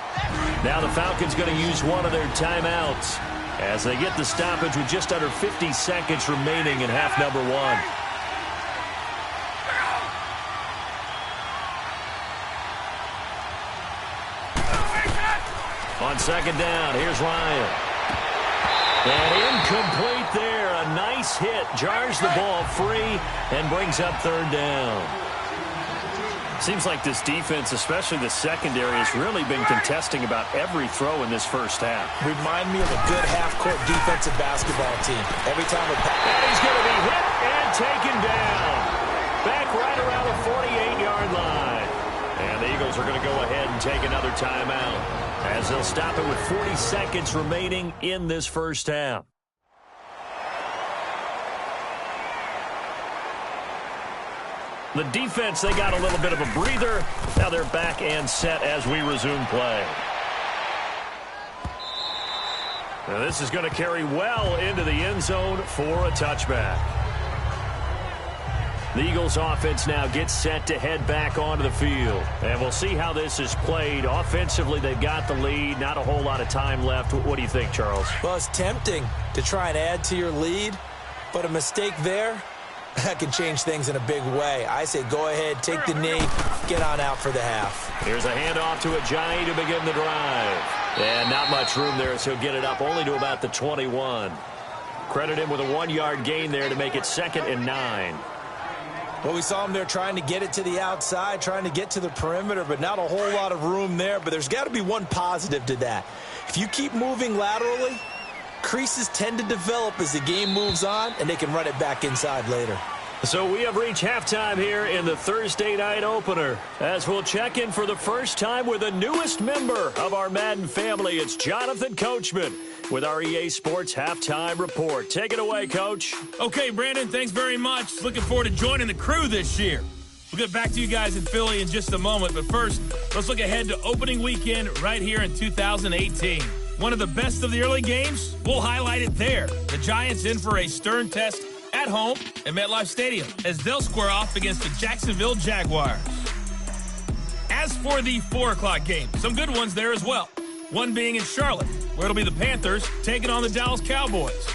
Now the Falcons going to use one of their timeouts as they get the stoppage with just under 50 seconds remaining in half number 1. On second down, here's Ryan. And incomplete there. A nice hit. Jars the ball free and brings up 3rd down. Seems like this defense, especially the secondary, has really been contesting about every throw in this first half. Remind me of a good half-court defensive basketball team. Every time a pass. And he's going to be hit and taken down. Back right around the 48-yard line. And the Eagles are going to go ahead and take another timeout as they'll stop it with 40 seconds remaining in this first half. The defense, they got a little bit of a breather. Now they're back and set as we resume play. Now this is going to carry well into the end zone for a touchback. The Eagles offense now gets set to head back onto the field. And we'll see how this is played. Offensively, they've got the lead. Not a whole lot of time left. What do you think, Charles? Well, it's tempting to try and add to your lead, but a mistake there, that can change things in a big way. I say go ahead, take the knee, get on out for the half. Here's a handoff to Ajayi to begin the drive. And not much room there, so he'll get it up only to about the 21. Credit him with a 1-yard gain there to make it 2nd and 9. Well, we saw him there trying to get it to the outside, trying to get to the perimeter, but not a whole lot of room there. But there's got to be one positive to that. If you keep moving laterally, creases tend to develop as the game moves on, and they can run it back inside later. So we have reached halftime here in the Thursday night opener. As we'll check in for the first time with the newest member of our Madden family, it's Jonathan Coachman with our EA Sports Halftime Report. Take it away, Coach. Okay, Brandon, thanks very much. Looking forward to joining the crew this year. We'll get back to you guys in Philly in just a moment, but first, let's look ahead to opening weekend right here in 2018. One of the best of the early games, we'll highlight it there. The Giants in for a stern test at home at MetLife Stadium as they'll square off against the Jacksonville Jaguars. As for the 4 o'clock game, some good ones there as well. One being in Charlotte, where it'll be the Panthers taking on the Dallas Cowboys.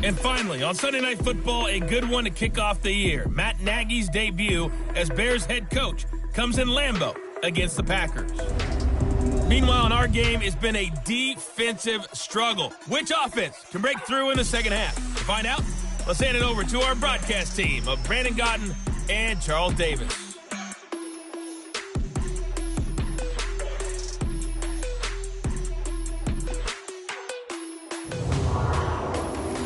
And finally, on Sunday Night Football, a good one to kick off the year. Matt Nagy's debut as Bears head coach comes in Lambeau against the Packers. Meanwhile, in our game, it's been a defensive struggle. Which offense can break through in the second half? To find out, let's hand it over to our broadcast team of Brandon Godden and Charles Davis.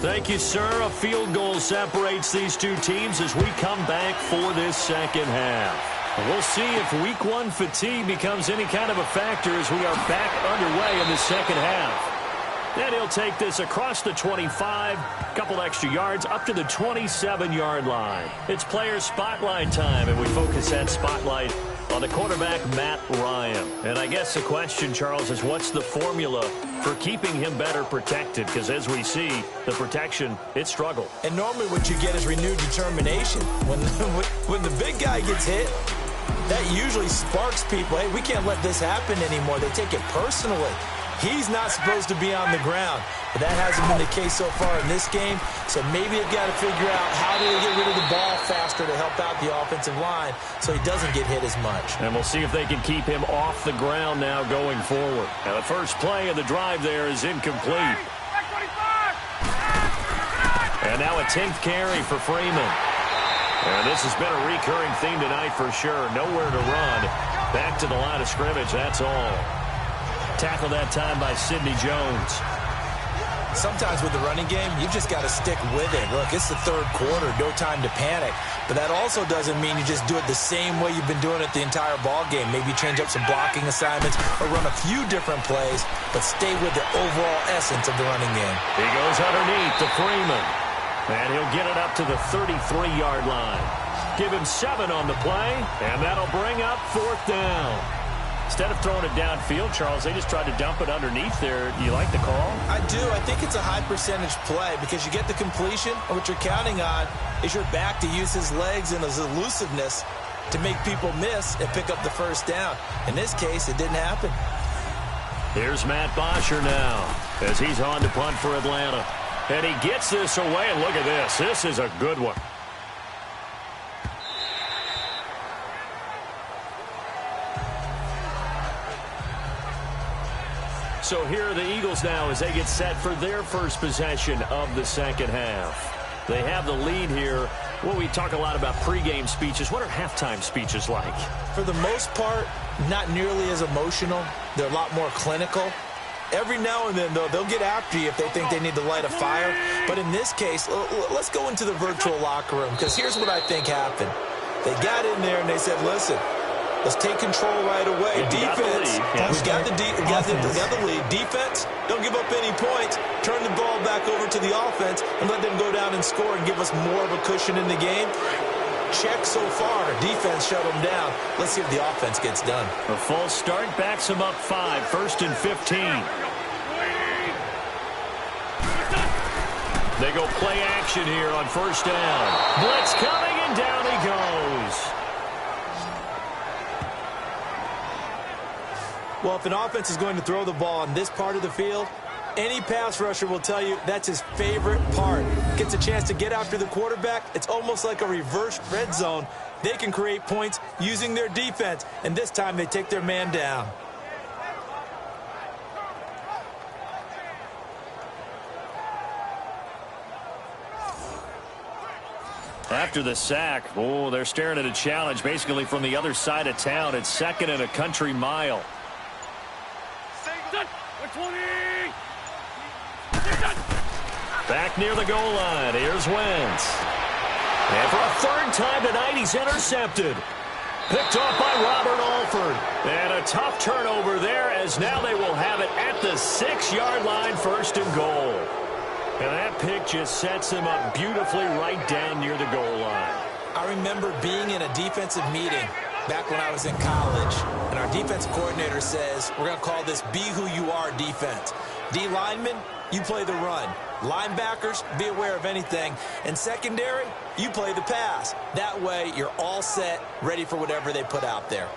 Thank you, sir. A field goal separates these two teams as we come back for this second half. We'll see if week one fatigue becomes any kind of a factor as we are back underway in the second half. Then he'll take this across the 25, a couple extra yards, up to the 27-yard line. It's player spotlight time, and we focus that spotlight on the quarterback, Matt Ryan. And I guess the question, Charles, is what's the formula for keeping him better protected? Because as we see, the protection, it struggled. And normally what you get is renewed determination. When the big guy gets hit, that usually sparks people. Hey, we can't let this happen anymore. They take it personally. He's not supposed to be on the ground, but that hasn't been the case so far in this game. So maybe they've got to figure out how do they get rid of the ball faster to help out the offensive line so he doesn't get hit as much. And we'll see if they can keep him off the ground now going forward. Now the first play of the drive there is incomplete. And now a 10th carry for Freeman. And this has been a recurring theme tonight for sure. Nowhere to run. Back to the line of scrimmage, that's all. Tackled that time by Sidney Jones. Sometimes with the running game, you've just got to stick with it. Look, it's the third quarter, no time to panic. But that also doesn't mean you just do it the same way you've been doing it the entire ball game. Maybe change up some blocking assignments or run a few different plays, but stay with the overall essence of the running game. He goes underneath to Freeman. And he'll get it up to the 33-yard line. Give him 7 on the play, and that'll bring up 4th down. Instead of throwing it downfield, Charles, they just tried to dump it underneath there. Do you like the call? I do. I think it's a high-percentage play because you get the completion, and what you're counting on is your back to use his legs and his elusiveness to make people miss and pick up the first down. In this case, it didn't happen. Here's Matt Bosher now as he's on to punt for Atlanta. And he gets this away, and look at this. This is a good one. So here are the Eagles now as they get set for their first possession of the second half. They have the lead here. Well, we talk a lot about pregame speeches. What are halftime speeches like? For the most part, not nearly as emotional. They're a lot more clinical. Every now and then, though, they'll get after you if they think they need to light a fire. But in this case, let's go into the virtual locker room, because here's what I think happened. They got in there and they said, listen, let's take control right away. Defense, we got the lead. Defense, don't give up any points. Turn the ball back over to the offense and let them go down and score and give us more of a cushion in the game. Check so far. Defense shut them down. Let's see if the offense gets done. A false start backs them up 5. 1st and 15. They go play action here on 1st down. Blitz coming, and down he goes. Well, if an offense is going to throw the ball on this part of the field, any pass rusher will tell you that's his favorite part. Gets a chance to get after the quarterback. It's almost like a reverse red zone. They can create points using their defense, and this time they take their man down. After the sack, oh, they're staring at a challenge basically from the other side of town. It's 2nd and a country mile. Back near the goal line. Here's Wentz. And for a third time tonight, he's intercepted. Picked off by Robert Alford. And a tough turnover there, as now they will have it at the 6-yard line, 1st and goal. And that pick just sets him up beautifully right down near the goal line. I remember being in a defensive meeting back when I was in college, and our defensive coordinator says, we're going to call this Be Who You Are defense. D linemen, you play the run. Linebackers, be aware of anything. And secondary, you play the pass. That way, you're all set, ready for whatever they put out there.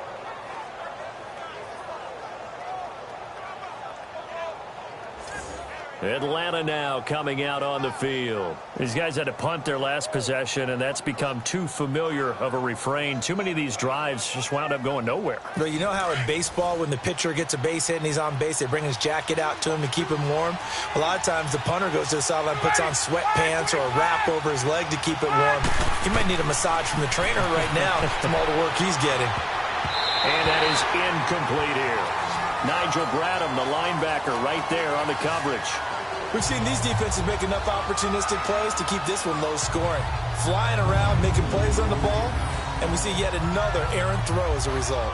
Atlanta now coming out on the field. These guys had to punt their last possession, and that's become too familiar of a refrain. Too many of these drives just wound up going nowhere. Well, you know how in baseball, when the pitcher gets a base hit and he's on base, they bring his jacket out to him to keep him warm? A lot of times the punter goes to the sideline, puts on sweatpants or a wrap over his leg to keep it warm. He might need a massage from the trainer right now from all the work he's getting. And that is incomplete here. Nigel Bradham, the linebacker, right there on the coverage. We've seen these defenses make enough opportunistic plays to keep this one low scoring. Flying around, making plays on the ball, and we see yet another errant throw as a result.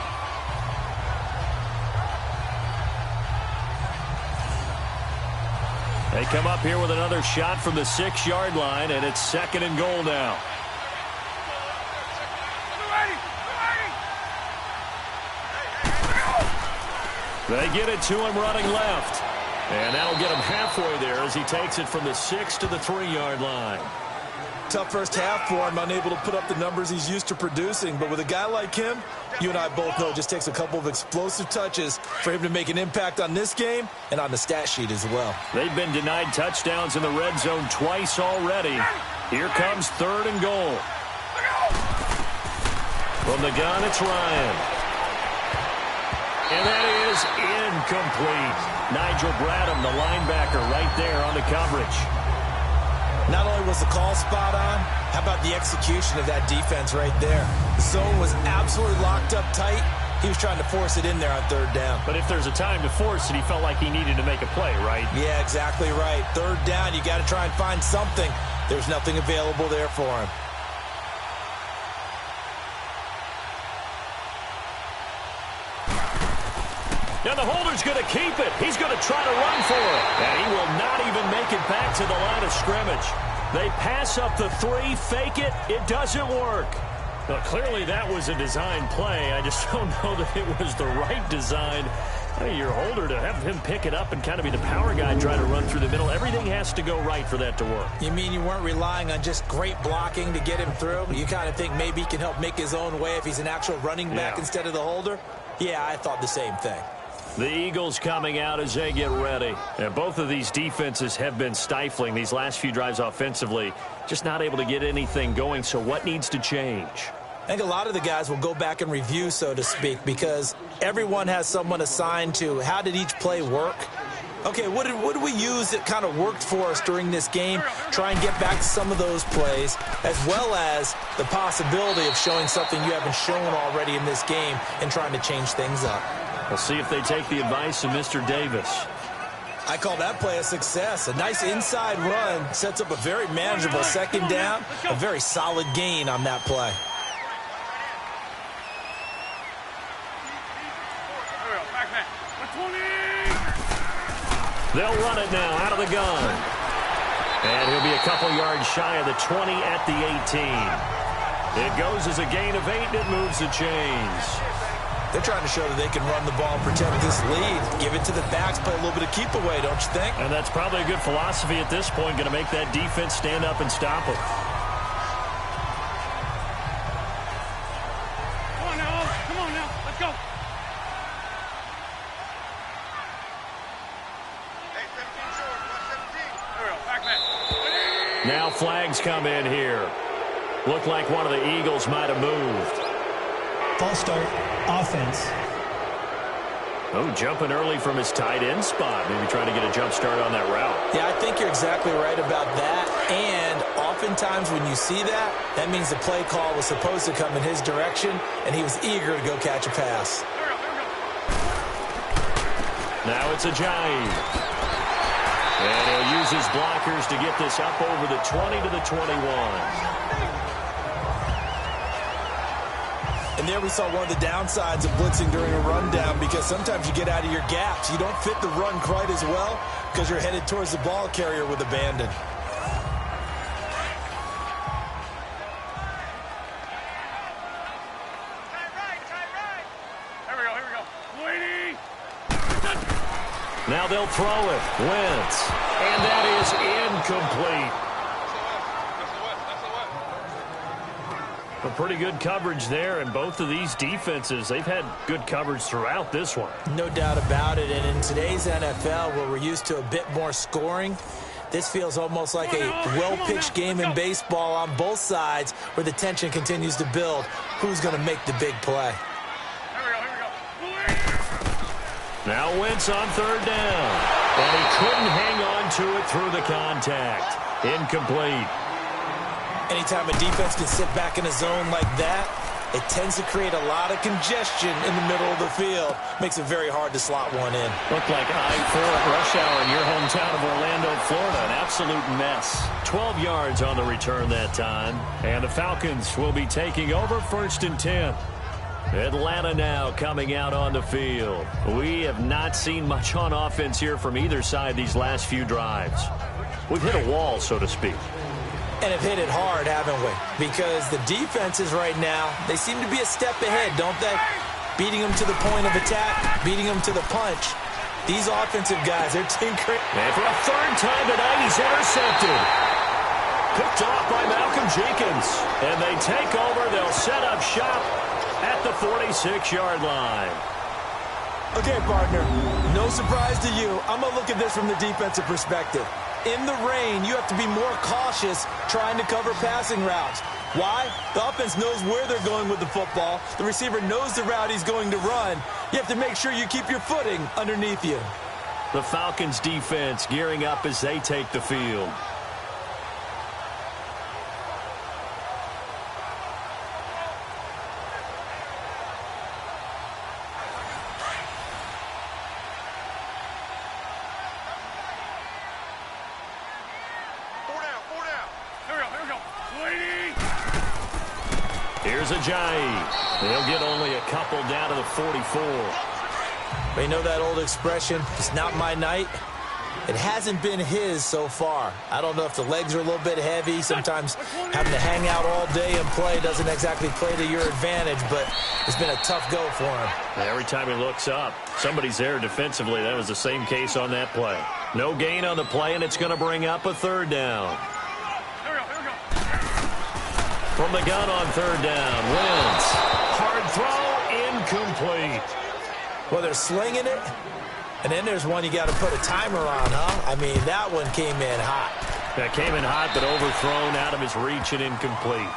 They come up here with another shot from the 6-yard line, and it's 2nd and goal now. They get it to him running left. And that'll get him halfway there as he takes it from the 6 to the 3-yard line. Tough first half for him, unable to put up the numbers he's used to producing. But with a guy like him, you and I both know it just takes a couple of explosive touches for him to make an impact on this game and on the stat sheet as well. They've been denied touchdowns in the red zone twice already. Here comes 3rd and goal. From the gun, it's Ryan. And that is incomplete. Nigel Bradham, the linebacker, right there on the coverage. Not only was the call spot on, how about the execution of that defense right there? The zone was absolutely locked up tight. He was trying to force it in there on 3rd down. But if there's a time to force it, he felt like he needed to make a play, right? Yeah, exactly right. 3rd down, you got to try and find something. There's nothing available there for him. Now the holder's going to keep it. He's going to try to run for it. And he will not even make it back to the line of scrimmage. They pass up the 3, fake it. It doesn't work. Well, clearly that was a design play. I just don't know that it was the right design. Hey, your holder, to have him pick it up and kind of be the power guy trying to run through the middle. Everything has to go right for that to work. You mean you weren't relying on just great blocking to get him through? You kind of think maybe he can help make his own way if he's an actual running back instead of the holder? Yeah, I thought the same thing. The Eagles coming out as they get ready. And both of these defenses have been stifling these last few drives offensively. Just not able to get anything going. So what needs to change? I think a lot of the guys will go back and review, so to speak, because everyone has someone assigned to how did each play work. Okay, what did we use that kind of worked for us during this game? Try and get back to some of those plays, as well as the possibility of showing something you haven't shown already in this game and trying to change things up. We'll see if they take the advice of Mr. Davis. I call that play a success. A nice inside run sets up a very manageable 2nd down, a very solid gain on that play. They'll run it now out of the gun. And he'll be a couple yards shy of the 20 at the 18. It goes as a gain of 8, and it moves the chains. They're trying to show that they can run the ball and protect this lead. Give it to the backs, play a little bit of keep away, don't you think? And that's probably a good philosophy at this point, going to make that defense stand up and stop it. Come on now, let's go. Now flags come in here. Looked like one of the Eagles might have moved. False start, offense. Oh, jumping early from his tight end spot. Maybe trying to get a jump start on that route. Yeah, I think you're exactly right about that. And oftentimes when you see that, that means the play call was supposed to come in his direction, and he was eager to go catch a pass. Now it's Ajayi. And he'll use his blockers to get this up over the 20 to the 21. And there we saw one of the downsides of blitzing during a rundown, because sometimes you get out of your gaps. You don't fit the run quite as well because you're headed towards the ball carrier with abandon. Now they'll throw it. Wentz. And that is incomplete. A pretty good coverage there, and both of these defenses, they've had good coverage throughout this one. No doubt about it. And in today's NFL, where we're used to a bit more scoring, this feels almost like a well-pitched game in baseball on both sides, where the tension continues to build. Who's going to make the big play? Now Wentz on third down. And he couldn't hang on to it through the contact. Incomplete. Anytime a defense can sit back in a zone like that, it tends to create a lot of congestion in the middle of the field. Makes it very hard to slot one in. Looked like I-4 at rush hour in your hometown of Orlando, Florida. An absolute mess. 12 yards on the return that time. And the Falcons will be taking over 1st and 10. Atlanta now coming out on the field. We have not seen much on offense here from either side these last few drives. We've hit a wall, so to speak. And have hit it hard, haven't we? Because the defenses right now, they seem to be a step ahead, don't they? Beating them to the point of attack, beating them to the punch. These offensive guys, they're tinkering. And for a third time tonight, he's intercepted. Picked off by Malcolm Jenkins. And they take over. They'll set up shop at the 46-yard line. Okay, partner, no surprise to you. I'm going to look at this from the defensive perspective. In the rain, you have to be more cautious trying to cover passing routes. Why? The offense knows where they're going with the football. The receiver knows the route he's going to run. You have to make sure you keep your footing underneath you. The Falcons defense gearing up as they take the field. Here's Ajayi. They'll get only a couple down to the 44. They know that old expression, it's not my night. It hasn't been his so far. I don't know if the legs are a little bit heavy. Sometimes having to hang out all day and play doesn't exactly play to your advantage, but it's been a tough go for him. Every time he looks up, somebody's there defensively. That was the same case on that play. No gain on the play, and it's going to bring up a third down. From the gun on third down, Wentz. Hard throw, incomplete. Well, they're slinging it, and then there's one you got to put a timer on, huh? I mean, that one came in hot. That came in hot, but overthrown out of his reach and incomplete.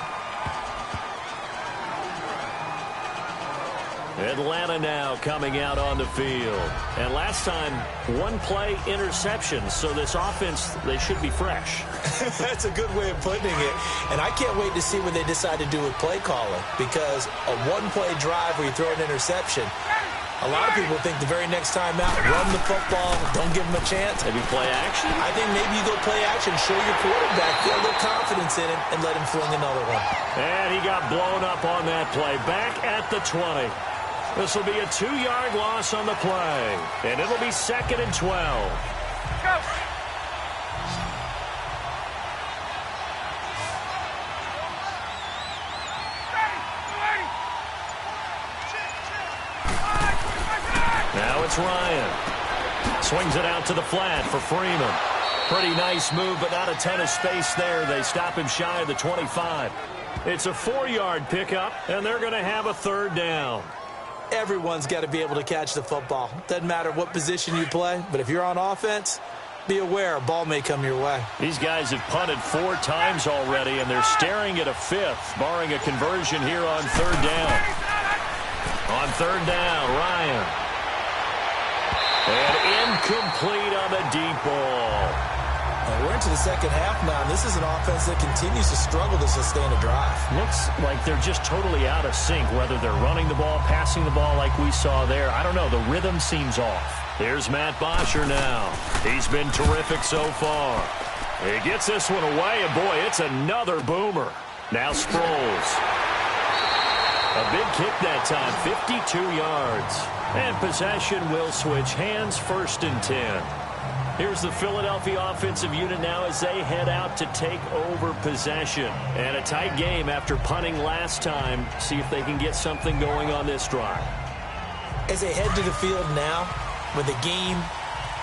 Atlanta now coming out on the field. And last time, one play interception. So this offense, they should be fresh. That's a good way of putting it. And I can't wait to see what they decide to do with play calling. Because a one-play drive where you throw an interception, a lot of people think the very next time out, run the football, don't give them a chance. Maybe play action? I think maybe you go play action, show your quarterback, feel a little confidence in him, and let him fling another one. And he got blown up on that play. Back at the 20. This will be a 2-yard loss on the play. And it'll be 2nd and 12. Go! Now it's Ryan. Swings it out to the flat for Freeman. Pretty nice move, but not a ton of space there. They stop him shy of the 25. It's a 4-yard pickup, and they're going to have a third down. Everyone's got to be able to catch the football. Doesn't matter what position you play, but if you're on offense, be aware a ball may come your way. These guys have punted 4 times already, and they're staring at a 5th, barring a conversion here on third down. On third down, Ryan. And incomplete on the deep ball. And we're into the second half now. This is an offense that continues to struggle to sustain a drive. Looks like they're just totally out of sync, whether they're running the ball, passing the ball like we saw there. I don't know. The rhythm seems off. Here's Matt Bosher now. He's been terrific so far. He gets this one away, and boy, it's another boomer. Now Sproles. A big kick that time, 52 yards. And possession will switch hands, 1st and 10. Here's the Philadelphia offensive unit now as they head out to take over possession. And a tight game after punting last time. See if they can get something going on this drive. As they head to the field now, with the game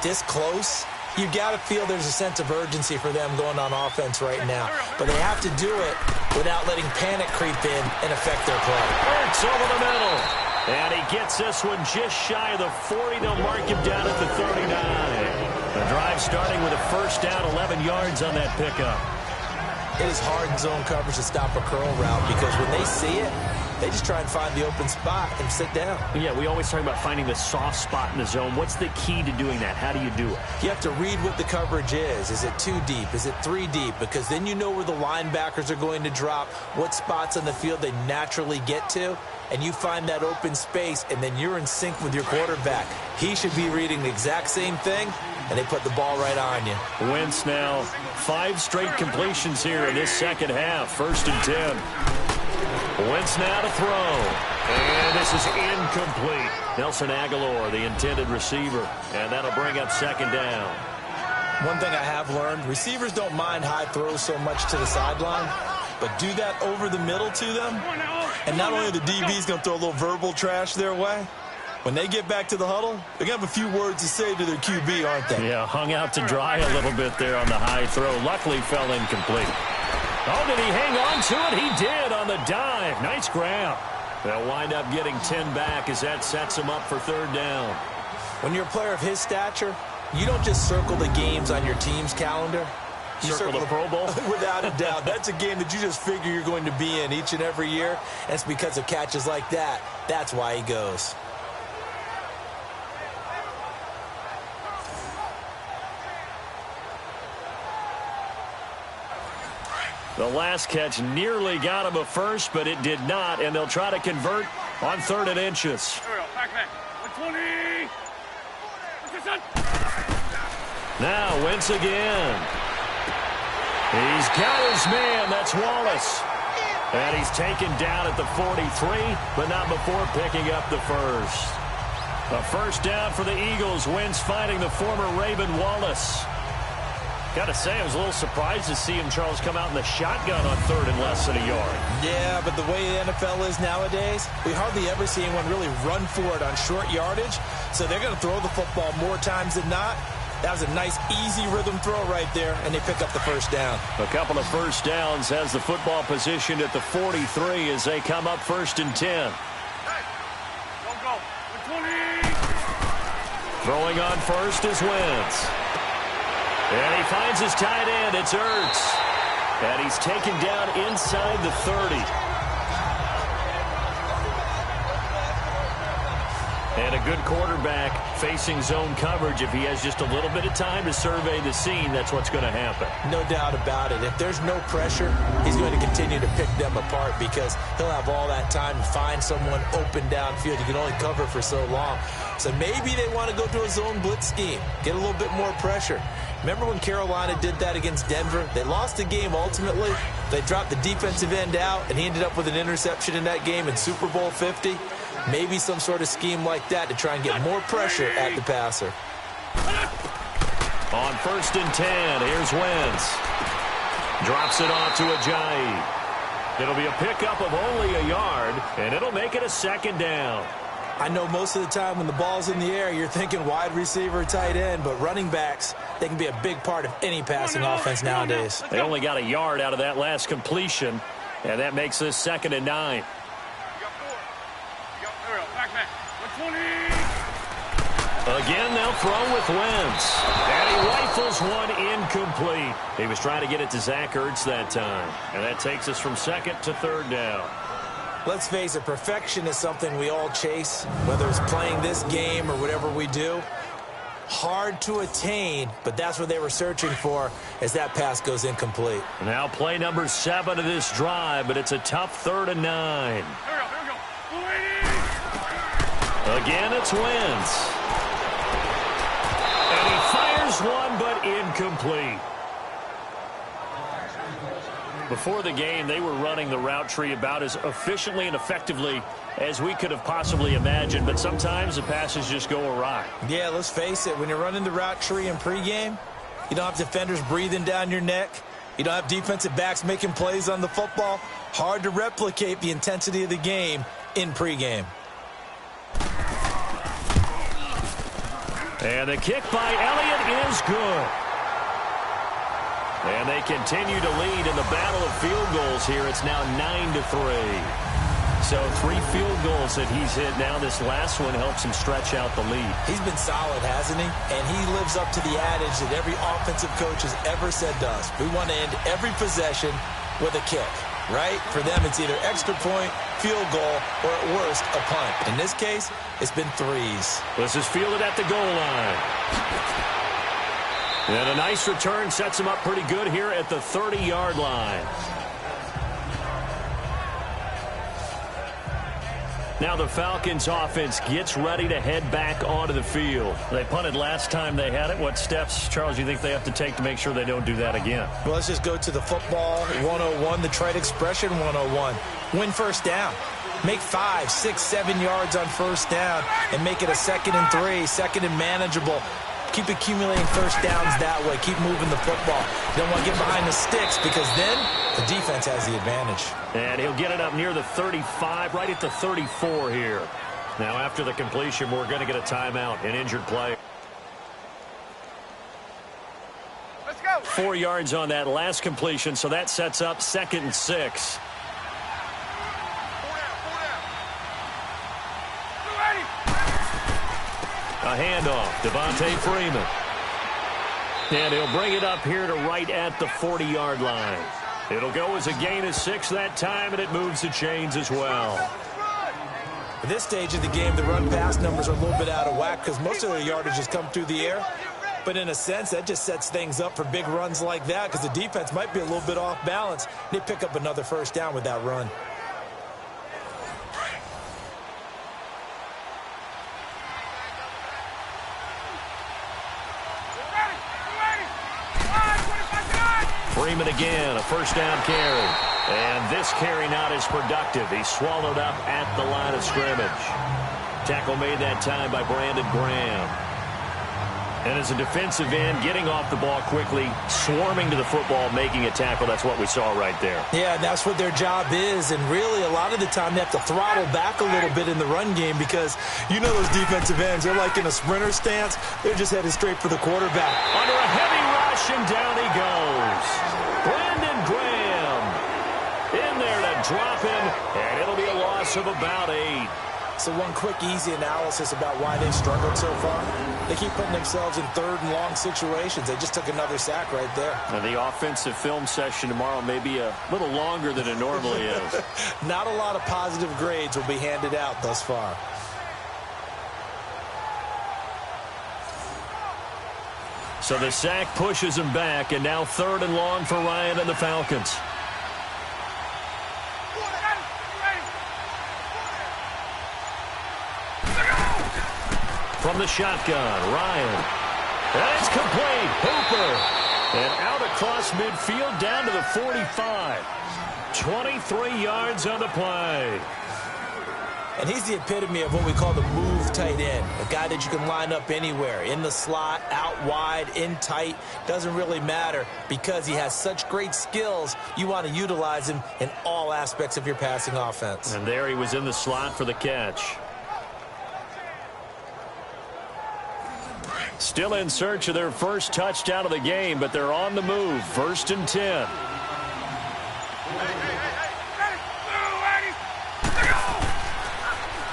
this close, you've got to feel there's a sense of urgency for them going on offense right now. But they have to do it without letting panic creep in and affect their play. Hurts over the middle. And he gets this one just shy of the 40. They'll mark him down at the 39. The drive starting with a 1st down, 11 yards on that pickup. It is hard in zone coverage to stop a curl route because when they see it, they just try and find the open spot and sit down. Yeah, we always talk about finding the soft spot in the zone. What's the key to doing that? How do you do it? You have to read what the coverage is. Is it 2 deep? Is it 3 deep? Because then you know where the linebackers are going to drop, what spots on the field they naturally get to, and you find that open space, and then you're in sync with your quarterback. He should be reading the exact same thing, and they put the ball right on you. Wentz now 5 straight completions here in this second half. 1st and 10. Wentz now to throw. And this is incomplete. Nelson Aguilar, the intended receiver. And that'll bring up 2nd down. One thing I have learned, receivers don't mind high throws so much to the sideline, but do that over the middle to them, and not only the DB's going to throw a little verbal trash their way, when they get back to the huddle, they're going to have a few words to say to their QB, aren't they? Yeah, hung out to dry a little bit there on the high throw. Luckily fell incomplete. Oh, did he hang on to it? He did on the dive. Nice grab. They'll wind up getting 10 back as that sets him up for 3rd down. When you're a player of his stature, you don't just circle the games on your team's calendar. You circle the Pro Bowl? Without a doubt. That's a game that you just figure you're going to be in each and every year. And it's because of catches like that. That's why he goes. The last catch nearly got him a first, but it did not, and they'll try to convert on 3rd and inches. Here we go, back. 120. Now Wentz again. He's got his man. That's Wallace. And he's taken down at the 43, but not before picking up the first. A 1st down for the Eagles. Wentz finding the former Raven Wallace. Got to say, I was a little surprised to see him, Charles, come out in the shotgun on 3rd and less than a yard. Yeah, but the way the NFL is nowadays, we hardly ever see anyone really run for it on short yardage. So they're going to throw the football more times than not. That was a nice, easy rhythm throw right there, and they pick up the 1st down. A couple of 1st downs has the football positioned at the 43 as they come up 1st and 10. Hey, go. 120. Throwing on 1st is Wentz. And he finds his tight end. It's Ertz. And he's taken down inside the 30. And a good quarterback facing zone coverage. If he has just a little bit of time to survey the scene, that's what's going to happen. No doubt about it. If there's no pressure, he's going to continue to pick them apart because he'll have all that time to find someone open downfield. You can only cover for so long. So maybe they want to go to a zone blitz scheme, get a little bit more pressure. Remember when Carolina did that against Denver? They lost the game ultimately. They dropped the defensive end out, and he ended up with an interception in that game in Super Bowl 50. Maybe some sort of scheme like that to try and get more pressure at the passer. On 1st and 10, here's Wentz. Drops it off to Ajayi. It'll be a pickup of only a yard, and it'll make it a 2nd down. I know most of the time when the ball's in the air, you're thinking wide receiver, tight end, but running backs, they can be a big part of any passing offense nowadays. They only got a yard out of that last completion, and that makes this 2nd and 9. Again, they'll throw with Wentz. And he rifles one incomplete. He was trying to get it to Zach Ertz that time. And that takes us from 2nd to 3rd down. Let's face it, perfection is something we all chase, whether it's playing this game or whatever we do. Hard to attain, but that's what they were searching for as that pass goes incomplete. Now play number 7 of this drive, but it's a tough 3rd and 9. Here we go. Again, it's Wentz. And he fires one, but incomplete. Before the game, they were running the route tree about as efficiently and effectively as we could have possibly imagined, but sometimes the passes just go awry. Yeah, let's face it, when you're running the route tree in pregame, you don't have defenders breathing down your neck. You don't have defensive backs making plays on the football. Hard to replicate the intensity of the game in pregame. And the kick by Elliott is good. And they continue to lead in the battle of field goals here. It's now 9-3. So 3 field goals that he's hit now. This last one helps him stretch out the lead. He's been solid, hasn't he? And he lives up to the adage that every offensive coach has ever said to us. We want to end every possession with a kick, right? For them, it's either extra point, field goal, or at worst, a punt. In this case, it's been 3s. This is fielded at the goal line. And a nice return sets him up pretty good here at the 30-yard line. Now the Falcons offense gets ready to head back onto the field. They punted last time they had it. What steps, Charles, do you think they have to take to make sure they don't do that again? Well, let's just go to the football 101, the trade expression 101. Win first down. Make 5, 6, 7 yards on first down and make it a 2nd and 3, 2nd and manageable. Keep accumulating first downs that way. Keep moving the football. You don't want to get behind the sticks because then the defense has the advantage. And he'll get it up near the 35, right at the 34 here. Now after the completion, we're going to get a timeout, an injured player. Let's go. 4 yards on that last completion, so that sets up 2nd and 6. A handoff, Devontae Freeman. And he'll bring it up here to right at the 40-yard line. It'll go as a gain of 6 that time, and it moves the chains as well. At this stage of the game, the run-pass numbers are a little bit out of whack because most of the yardage has come through the air. But in a sense, that just sets things up for big runs like that because the defense might be a little bit off balance. They pick up another first down with that run. Freeman again, a first down carry. And this carry not as productive. He's swallowed up at the line of scrimmage. Tackle made that time by Brandon Graham. And as a defensive end, getting off the ball quickly, swarming to the football, making a tackle. That's what we saw right there. Yeah, that's what their job is. And really, a lot of the time, they have to throttle back a little bit in the run game because you know those defensive ends, they're like in a sprinter stance. They're just headed straight for the quarterback. Under a heavy rush, and down he goes. Brandon Graham in there to drop him, and it'll be a loss of about 8. So one quick, easy analysis about why they've struggled so far. They keep putting themselves in 3rd and long situations. They just took another sack right there. And the offensive film session tomorrow may be a little longer than it normally is. Not a lot of positive grades will be handed out thus far. So the sack pushes him back, and now 3rd and long for Ryan and the Falcons. From the shotgun, Ryan. And it's complete. Hooper. And out across midfield down to the 45. 23 yards on the play. And he's the epitome of what we call the move tight end. A guy that you can line up anywhere. In the slot, out wide, in tight. Doesn't really matter because he has such great skills. You want to utilize him in all aspects of your passing offense. And there he was in the slot for the catch. Still in search of their first touchdown of the game, but they're on the move. 1st and 10.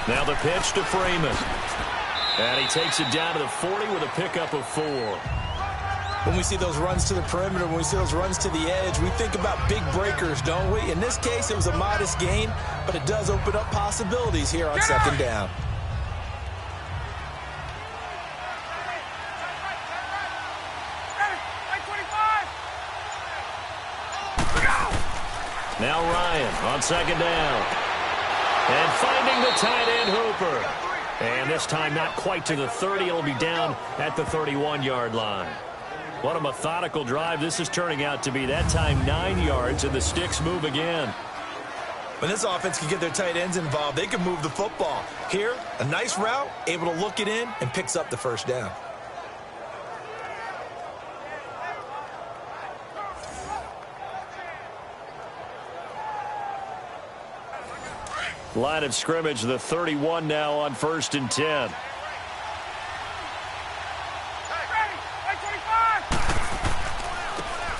Now the pitch to Freeman. And he takes it down to the 40 with a pickup of 4. When we see those runs to the perimeter, when we see those runs to the edge, we think about big breakers, don't we? In this case, it was a modest gain, but it does open up possibilities here on 2nd down. Now Ryan on 2nd down. And finding the tight end, Hooper. And this time not quite to the 30. It'll be down at the 31-yard line. What a methodical drive this is turning out to be. That time 9 yards, and the sticks move again. When this offense can get their tight ends involved, they can move the football. Here, a nice route, able to look it in, and picks up the first down. Line of scrimmage, the 31 now on 1st and 10.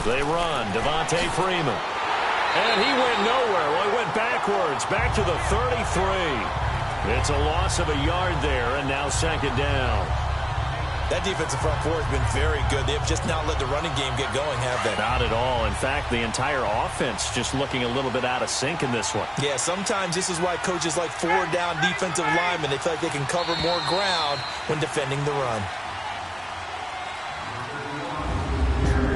They run. Devontae Freeman. And he went nowhere. Well, he went backwards. Back to the 33. It's a loss of a yard there, and now 2nd down. That defensive front four has been very good. They have just not let the running game get going, have they? Not at all. In fact, the entire offense just looking a little bit out of sync in this one. Yeah, sometimes this is why coaches like 4-down defensive linemen. They feel like they can cover more ground when defending the run.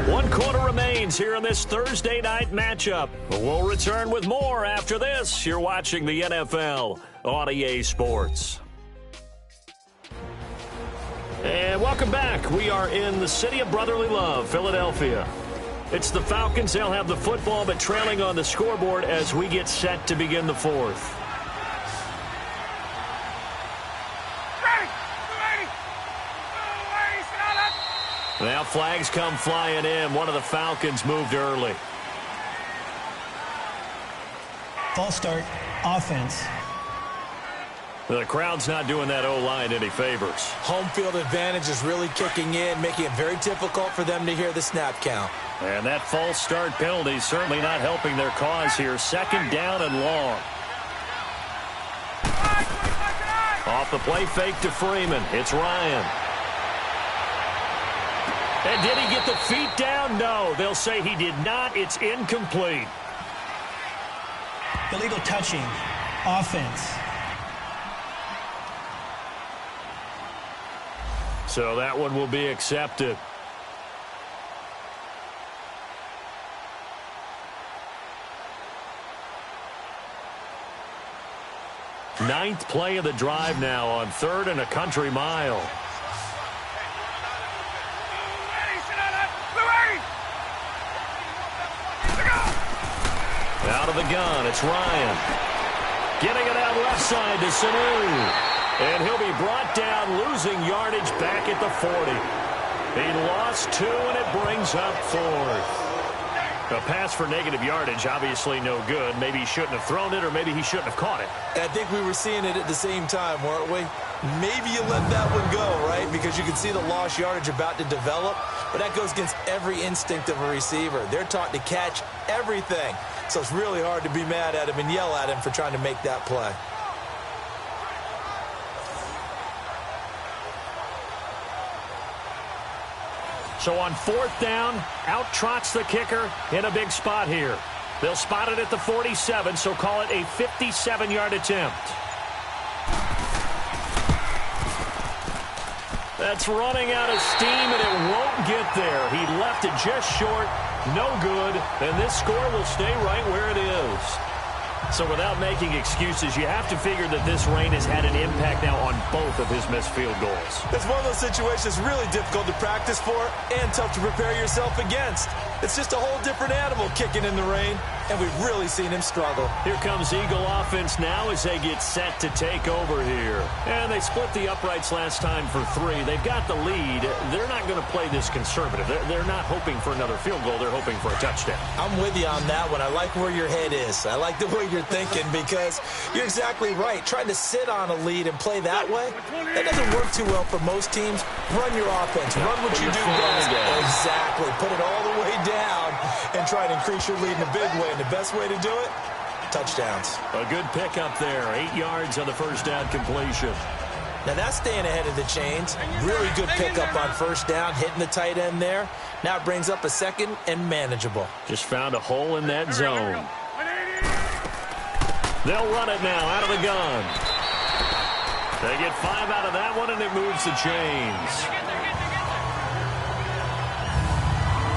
1 quarter remains here in this Thursday night matchup. We'll return with more after this. You're watching the NFL on EA Sports. And welcome back. We are in the city of brotherly love, Philadelphia. It's the Falcons. They'll have the football, but trailing on the scoreboard as we get set to begin the 4th. Now flags come flying in. One of the Falcons moved early. False start, offense. The crowd's not doing that O-line any favors. Home field advantage is really kicking in, making it very difficult for them to hear the snap count. And that false start penalty is certainly not helping their cause here. 2nd down and long. Off the play fake to Freeman. It's Ryan. And did he get the feet down? No. They'll say he did not. It's incomplete. Illegal touching, offense. So that one will be accepted. Ninth play of the drive now on 3rd and a country mile. Out of the gun, it's Ryan. Getting it out left side to Sanu. And he'll be brought down, losing yardage back at the 40. He lost 2, and it brings up 4th. A pass for negative yardage, obviously no good. Maybe he shouldn't have thrown it, or maybe he shouldn't have caught it. I think we were seeing it at the same time, weren't we? Maybe you let that one go, right? Because you can see the lost yardage about to develop. But that goes against every instinct of a receiver. They're taught to catch everything. So it's really hard to be mad at him and yell at him for trying to make that play. So on 4th down, out trots the kicker in a big spot here. They'll spot it at the 47, so call it a 57-yard attempt. That's running out of steam, and it won't get there. He left it just short, no good, and this score will stay right where it is. So without making excuses, you have to figure that this rain has had an impact now on both of his missed field goals. It's one of those situations really difficult to practice for and tough to prepare yourself against. It's just a whole different animal kicking in the rain, and we've really seen him struggle. Here comes Eagle offense now as they get set to take over here. And they split the uprights last time for 3. They've got the lead. They're not going to play this conservative. They're not hoping for another field goal. They're hoping for a touchdown. I'm with you on that one. I like where your head is. I like the way you're thinking because you're exactly right. Trying to sit on a lead and play that way, that doesn't work too well for most teams. Run your offense. Run what you do best. Exactly. Put it all the way down and try to increase your lead in a big way. And the best way to do it, touchdowns. A good pickup there. 8 yards on the first down completion. Now that's staying ahead of the chains. Really good pickup on 1st down, hitting the tight end there. Now it brings up a 2nd and manageable. Just found a hole in that zone. They'll run it now out of the gun. They get 5 out of that one, and it moves the chains.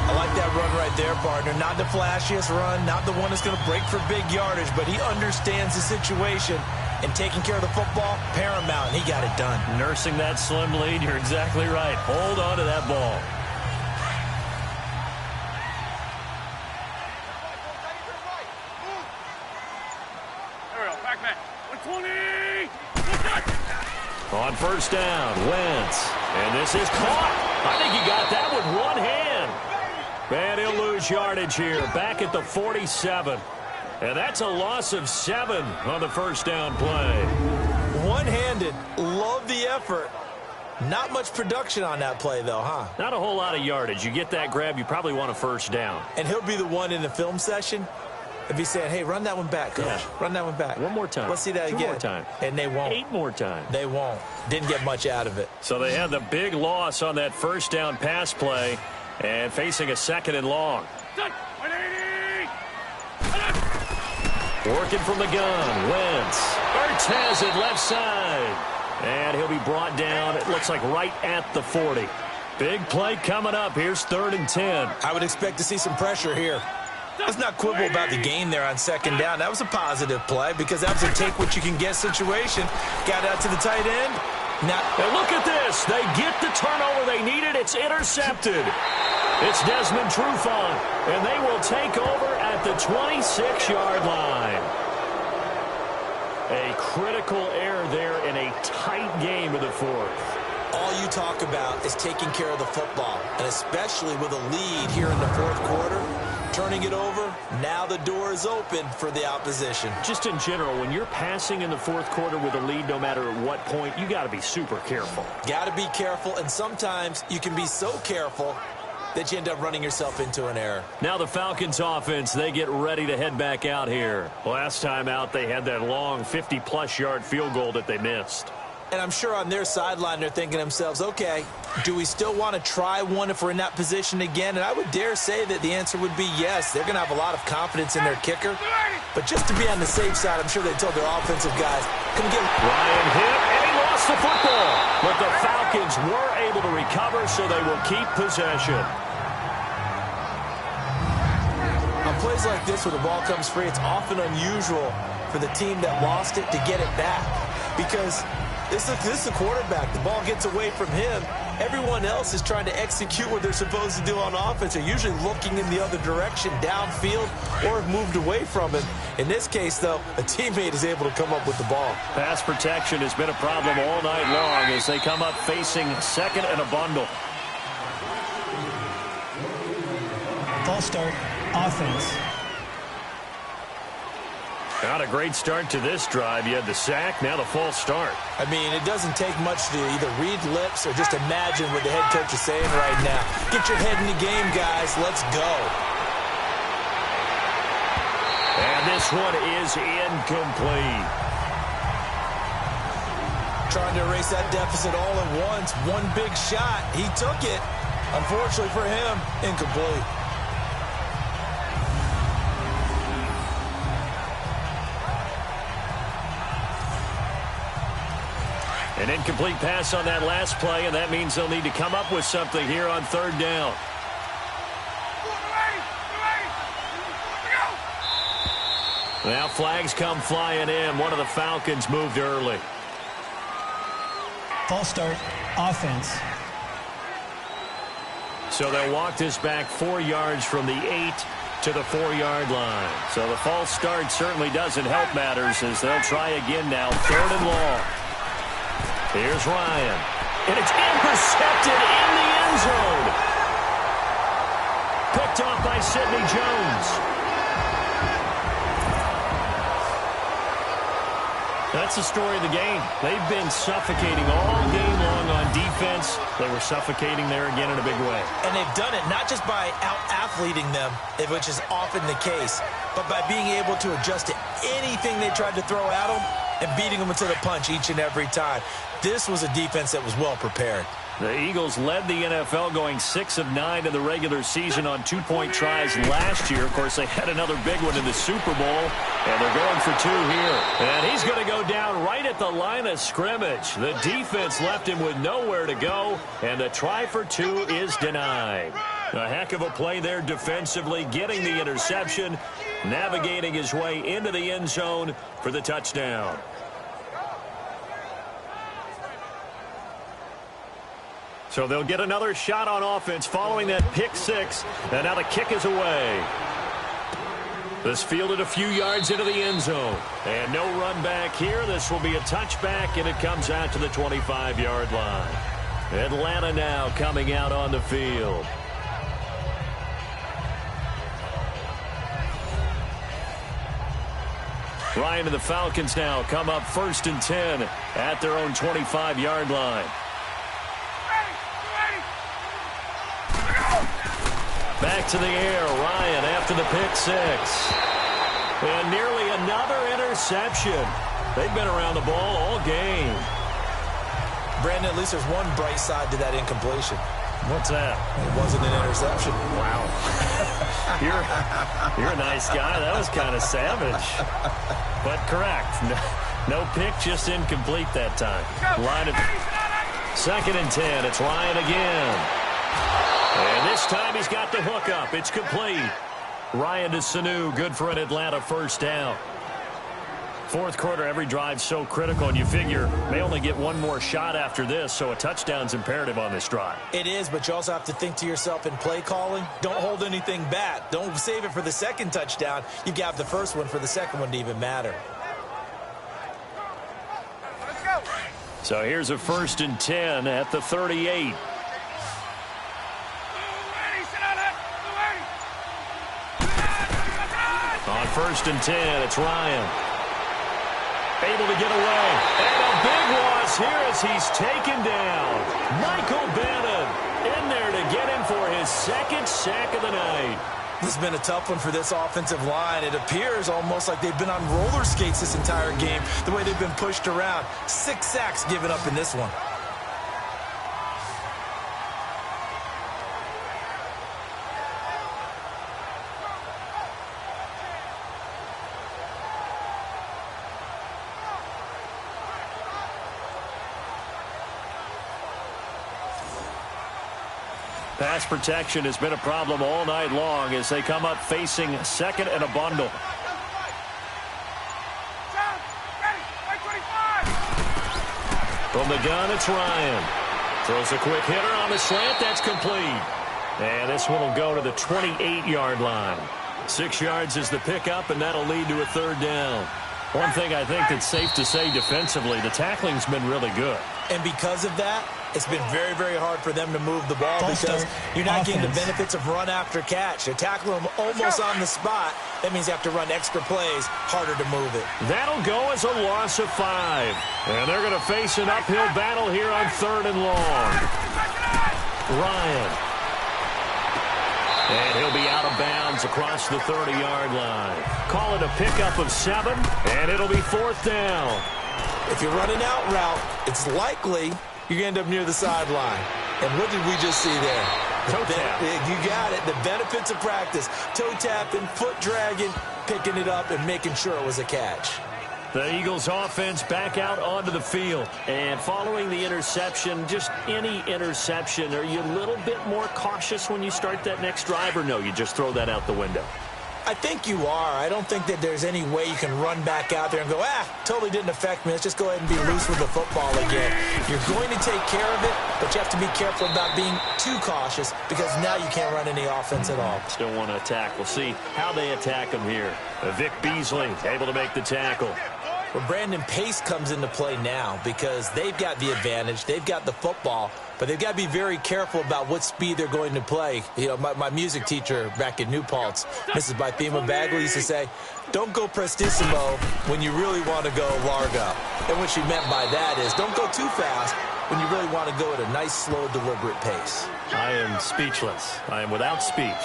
I like that run right there, partner. Not the flashiest run, not the one that's going to break for big yardage, but he understands the situation, and taking care of the football, paramount, and he got it done. Nursing that slim lead, you're exactly right. Hold on to that ball. 120. On first down, Wentz. And this is caught. I think he got that with one hand. And he'll lose yardage here, back at the 47. And that's a loss of 7 on the first down play. One-handed. Love the effort. Not much production on that play, though, huh? Not a whole lot of yardage. You get that grab, you probably want a first down. And he'll be the one in the film session. If he's saying, hey, run that one back, coach. Yeah. Run that one back. One more time. Let's see that 2 again. more times. And they won't. 8 more times. They won't. Didn't get much out of it. So they had the big loss on that first down pass play and facing a 2nd and long. 180. Working from the gun, Wentz. Ertz has it left side. And he'll be brought down, it looks like right at the 40. Big play coming up. Here's 3rd and 10. I would expect to see some pressure here. Let's not quibble about the gain there on 2nd down. That was a positive play because that was a take-what-you-can-get situation. Got out to the tight end. Now, and look at this. They get the turnover they needed. It's intercepted. It's Desmond Trufant, and they will take over at the 26-yard line. A critical error there in a tight game of the 4th. All you talk about is taking care of the football, and especially with a lead here in the 4th quarter, turning it over, now the door is open for the opposition. Just in general, when you're passing in the 4th quarter with a lead, no matter at what point, you got to be super careful. Got to be careful, and sometimes you can be so careful that you end up running yourself into an error. Now the Falcons offense, they get ready to head back out here. Last time out, they had that long 50-plus yard field goal that they missed. And I'm sure on their sideline they're thinking to themselves, okay, do we still want to try one if we're in that position again? And I would dare say that the answer would be yes. They're going to have a lot of confidence in their kicker. But just to be on the safe side, I'm sure they told their offensive guys, come get Ryan hit, and he lost the football. But the Falcons were able to recover, so they will keep possession. On plays like this where the ball comes free, it's often unusual for the team that lost it to get it back. Because this is the quarterback. The ball gets away from him. Everyone else is trying to execute what they're supposed to do on offense. They're usually looking in the other direction, downfield, or have moved away from him. In this case, though, a teammate is able to come up with the ball. Pass protection has been a problem all night long as they come up facing 2nd and a bundle. False start, offense. Not a great start to this drive. You had the sack, now the false start. I mean, it doesn't take much to either read lips or just imagine what the head coach is saying right now. Get your head in the game, guys. Let's go. And this one is incomplete. Trying to erase that deficit all at once. One big shot. He took it. Unfortunately for him, incomplete. An incomplete pass on that last play, and that means they'll need to come up with something here on 3rd down. Now flags come flying in. One of the Falcons moved early. False start, offense. So they'll walk this back 4 yards from the 8 to the 4-yard line. So the false start certainly doesn't help matters as they'll try again now. 3rd and long. Here's Ryan. And it's intercepted in the end zone. Picked off by Sidney Jones. That's the story of the game. They've been suffocating all game long on defense. They were suffocating there again in a big way. And they've done it not just by out-athleting them, which is often the case, but by being able to adjust to anything they tried to throw at them and beating them to the punch each and every time. This was a defense that was well prepared. The Eagles led the NFL going 6 of 9 in the regular season on 2-point tries last year. Of course, they had another big one in the Super Bowl, and they're going for 2 here. And he's going to go down right at the line of scrimmage. The defense left him with nowhere to go, and the try for 2 is denied. A heck of a play there defensively, getting the interception, navigating his way into the end zone for the touchdown. So they'll get another shot on offense following that pick 6. And now the kick is away. This fielded a few yards into the end zone. And no run back here. This will be a touchback, and it comes out to the 25-yard line. Atlanta now coming out on the field. Ryan and the Falcons now come up 1st and 10 at their own 25-yard line. Back to the air, Ryan after the pick six. And nearly another interception. They've been around the ball all game. Brandon, at least there's one bright side to that incompletion. What's that? It wasn't an interception. Wow. You're a nice guy. That was kind of savage. But correct. No pick, just incomplete that time. Line of 2nd and 10. It's Ryan again. And this time he's got the hook up. It's complete. Ryan to Sanu. Good for an Atlanta first down. 4th quarter, every drive so critical, and you figure may only get one more shot after this, so a touchdown's imperative on this drive. It is, but you also have to think to yourself in play calling, don't hold anything back. Don't save it for the second touchdown. You got the first one for the second one to even matter. So here's a 1st and 10 at the 38. On 1st and 10, it's Ryan. Able to get away. And a big loss here as he's taken down. Michael Bannon in there to get him for his 2nd sack of the night. This has been a tough one for this offensive line. It appears almost like they've been on roller skates this entire game, the way they've been pushed around. 6 sacks given up in this one. Pass protection has been a problem all night long as they come up facing 2nd and a bundle. From the gun, it's Ryan. Throws a quick hitter on the slant. That's complete. And this one will go to the 28-yard line. 6 yards is the pickup, and that'll lead to a 3rd down. One thing I think that's safe to say defensively, the tackling's been really good. And because of that, it's been very, very hard for them to move the ball because you're not getting the benefits of run after catch. They're tackling them almost on the spot. That means you have to run extra plays, harder to move it. That'll go as a loss of 5. And they're going to face an uphill battle here on 3rd and long. Ryan. And he'll be out of bounds across the 30-yard line. Call it a pickup of 7, and it'll be 4th down. If you're running out route, it's likely you're going to end up near the sideline. And what did we just see there? Toe tap. You got it. The benefits of practice. Toe tapping, foot dragging, picking it up, and making sure it was a catch. The Eagles offense back out onto the field. And following the interception, just any interception, are you a little bit more cautious when you start that next drive, or no, you just throw that out the window? I think you are. I don't think that there's any way you can run back out there and go, totally didn't affect me. Let's just go ahead and be loose with the football again. You're going to take care of it, but you have to be careful about being too cautious because now you can't run any offense at all. Still want to attack. We'll see how they attack him here. Vic Beasley able to make the tackle. Well, Brandon, pace comes into play now because they've got the advantage. They've got the football, but they've got to be very careful about what speed they're going to play. You know, my music teacher back at New Paltz, Mrs. Bythema Bagley, used to say, don't go prestissimo when you really want to go largo. And what she meant by that is don't go too fast when you really want to go at a nice, slow, deliberate pace. I am speechless. I am without speech.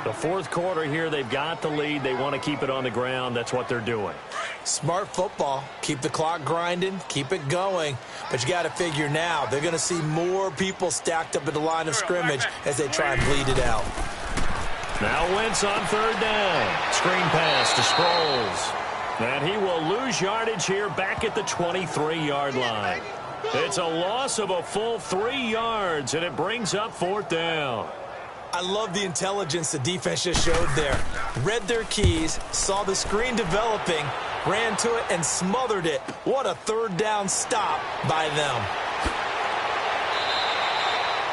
The 4th quarter here, they've got the lead. They want to keep it on the ground. That's what they're doing. Smart football. Keep the clock grinding. Keep it going. But you got to figure now, they're going to see more people stacked up at the line of scrimmage as they try and bleed it out. Now Wentz on 3rd down. Screen pass to Sproles. And he will lose yardage here back at the 23-yard line. It's a loss of a full 3 yards, and it brings up 4th down. I love the intelligence the defense just showed there. Read their keys, saw the screen developing, ran to it, and smothered it. What a 3rd down stop by them.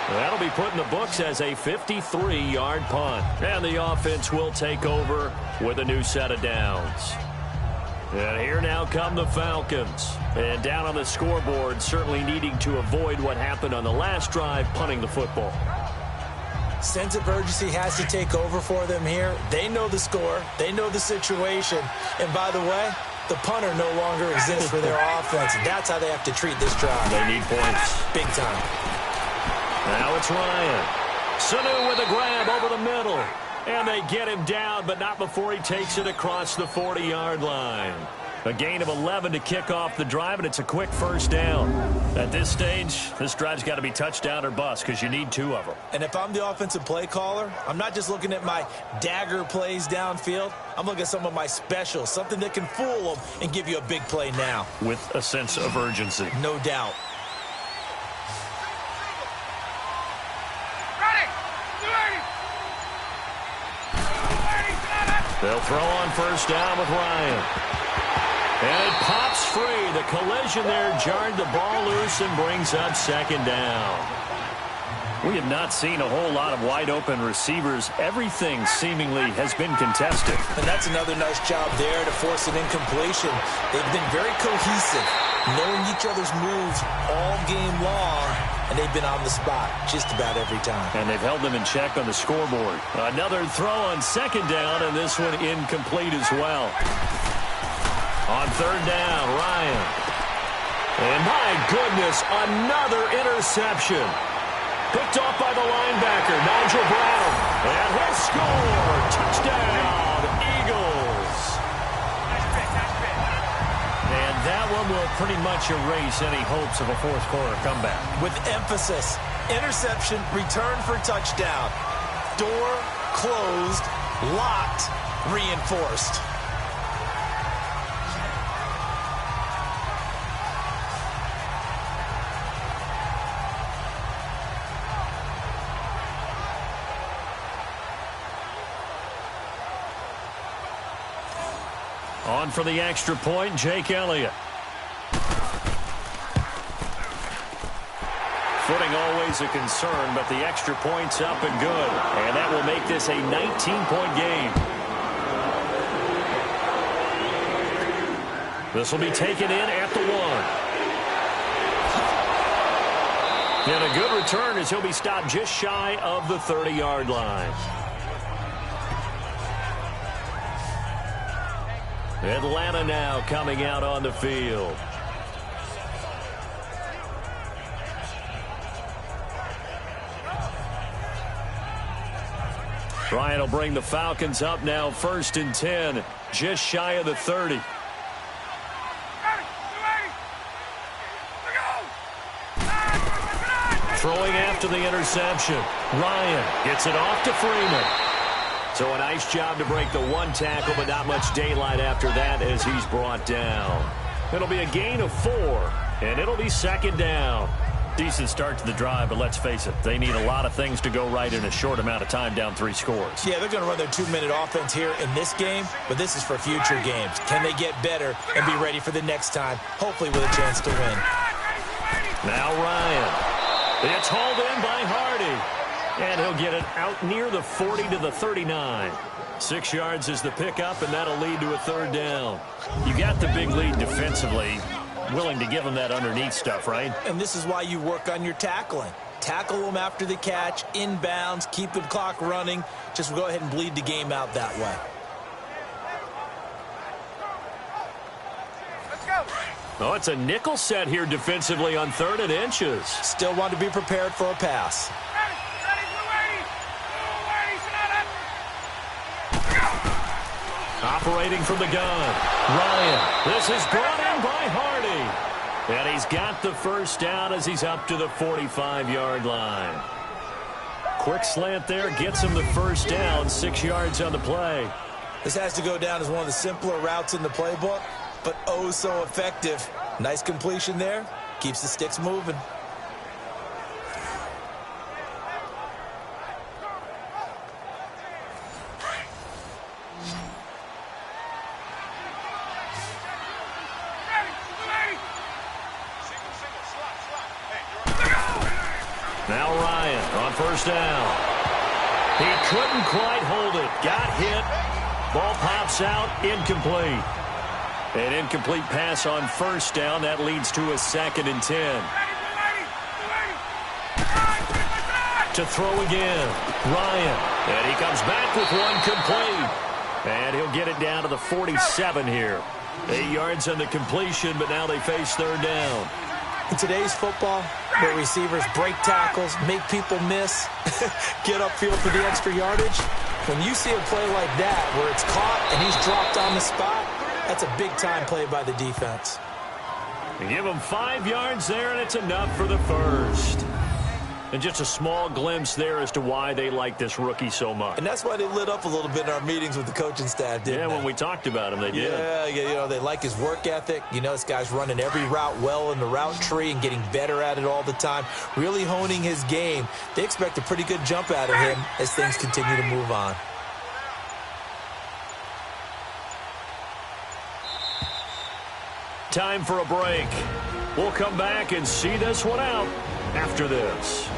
That'll be put in the books as a 53-yard punt. And the offense will take over with a new set of downs. And here now come the Falcons. And down on the scoreboard, certainly needing to avoid what happened on the last drive, punting the football. Sense of urgency has to take over for them here. They know the score. They know the situation. And by the way, the punter no longer exists for their offense. That's how they have to treat this drive. They need points. Big time. Now it's Ryan. Sanu with a grab over the middle. And they get him down, but not before he takes it across the 40-yard line. A gain of 11 to kick off the drive, and it's a quick first down. At this stage, this drive's got to be touchdown or bust because you need 2 of them. And if I'm the offensive play caller, I'm not just looking at my dagger plays downfield. I'm looking at some of my specials, something that can fool them and give you a big play now. With a sense of urgency. No doubt. They'll throw on first down with Ryan. And it pops free. The collision there jarred the ball loose and brings up second down. We have not seen a whole lot of wide-open receivers. Everything seemingly has been contested. And that's another nice job there to force an incompletion. They've been very cohesive, knowing each other's moves all game long, and they've been on the spot just about every time. And they've held them in check on the scoreboard. Another throw on second down, and this one incomplete as well. On third down, Ryan. And my goodness, another interception. Picked off by the linebacker, Nigel Brown. And he'll score. Touchdown, Eagles. And that one will pretty much erase any hopes of a fourth quarter comeback. With emphasis, interception, return for touchdown. Door closed, locked, reinforced. On for the extra point, Jake Elliott. Footing always a concern, but the extra point's up and good. And that will make this a 19-point game. This will be taken in at the 1. And a good return as he'll be stopped just shy of the 30-yard line. Atlanta now coming out on the field. Ryan will bring the Falcons up now, 1st and 10, just shy of the 30. Throwing after the interception. Ryan gets it off to Freeman. So a nice job to break the 1 tackle, but not much daylight after that as he's brought down. It'll be a gain of 4, and it'll be second down. Decent start to the drive, but let's face it, they need a lot of things to go right in a short amount of time, down 3 scores. Yeah, they're going to run their 2-minute offense here in this game, but this is for future games. Can they get better and be ready for the next time, hopefully with a chance to win? Now Ryan. It's hauled in by Hardy. And he'll get it out near the 40 to the 39. 6 yards is the pickup, and that'll lead to a third down. You got the big lead defensively. Willing to give them that underneath stuff, right? And this is why you work on your tackling. Tackle them after the catch, inbounds, keep the clock running. Just go ahead and bleed the game out that way. Let's go. Oh, it's a nickel set here defensively on 3rd and inches. Still want to be prepared for a pass. Operating from the gun, Ryan. This is brought in by Hardy. And he's got the first down as he's up to the 45-yard line. Quick slant there, gets him the first down, 6 yards on the play. This has to go down as one of the simpler routes in the playbook, but oh so effective. Nice completion there, keeps the sticks moving. Now Ryan. first down. He couldn't quite hold it. Got hit. Ball pops out. Incomplete. An incomplete pass on first down. That leads to a 2nd and 10. To throw again. Ryan. And he comes back with one complete. And he'll get it down to the 47 here. 8 yards on the completion, but now they face third down. In today's football, where receivers break tackles, make people miss, get upfield for the extra yardage, when you see a play like that where it's caught and he's dropped on the spot, that's a big-time play by the defense. You give him 5 yards there, and it's enough for the first. And just a small glimpse there as to why they like this rookie so much. And that's why they lit up a little bit in our meetings with the coaching staff, didn't they? Yeah, when we talked about him, they did. Yeah, you know, they like his work ethic. You know, this guy's running every route well in the route tree and getting better at it all the time, really honing his game. They expect a pretty good jump out of him as things continue to move on. Time for a break. We'll come back and see this one out after this.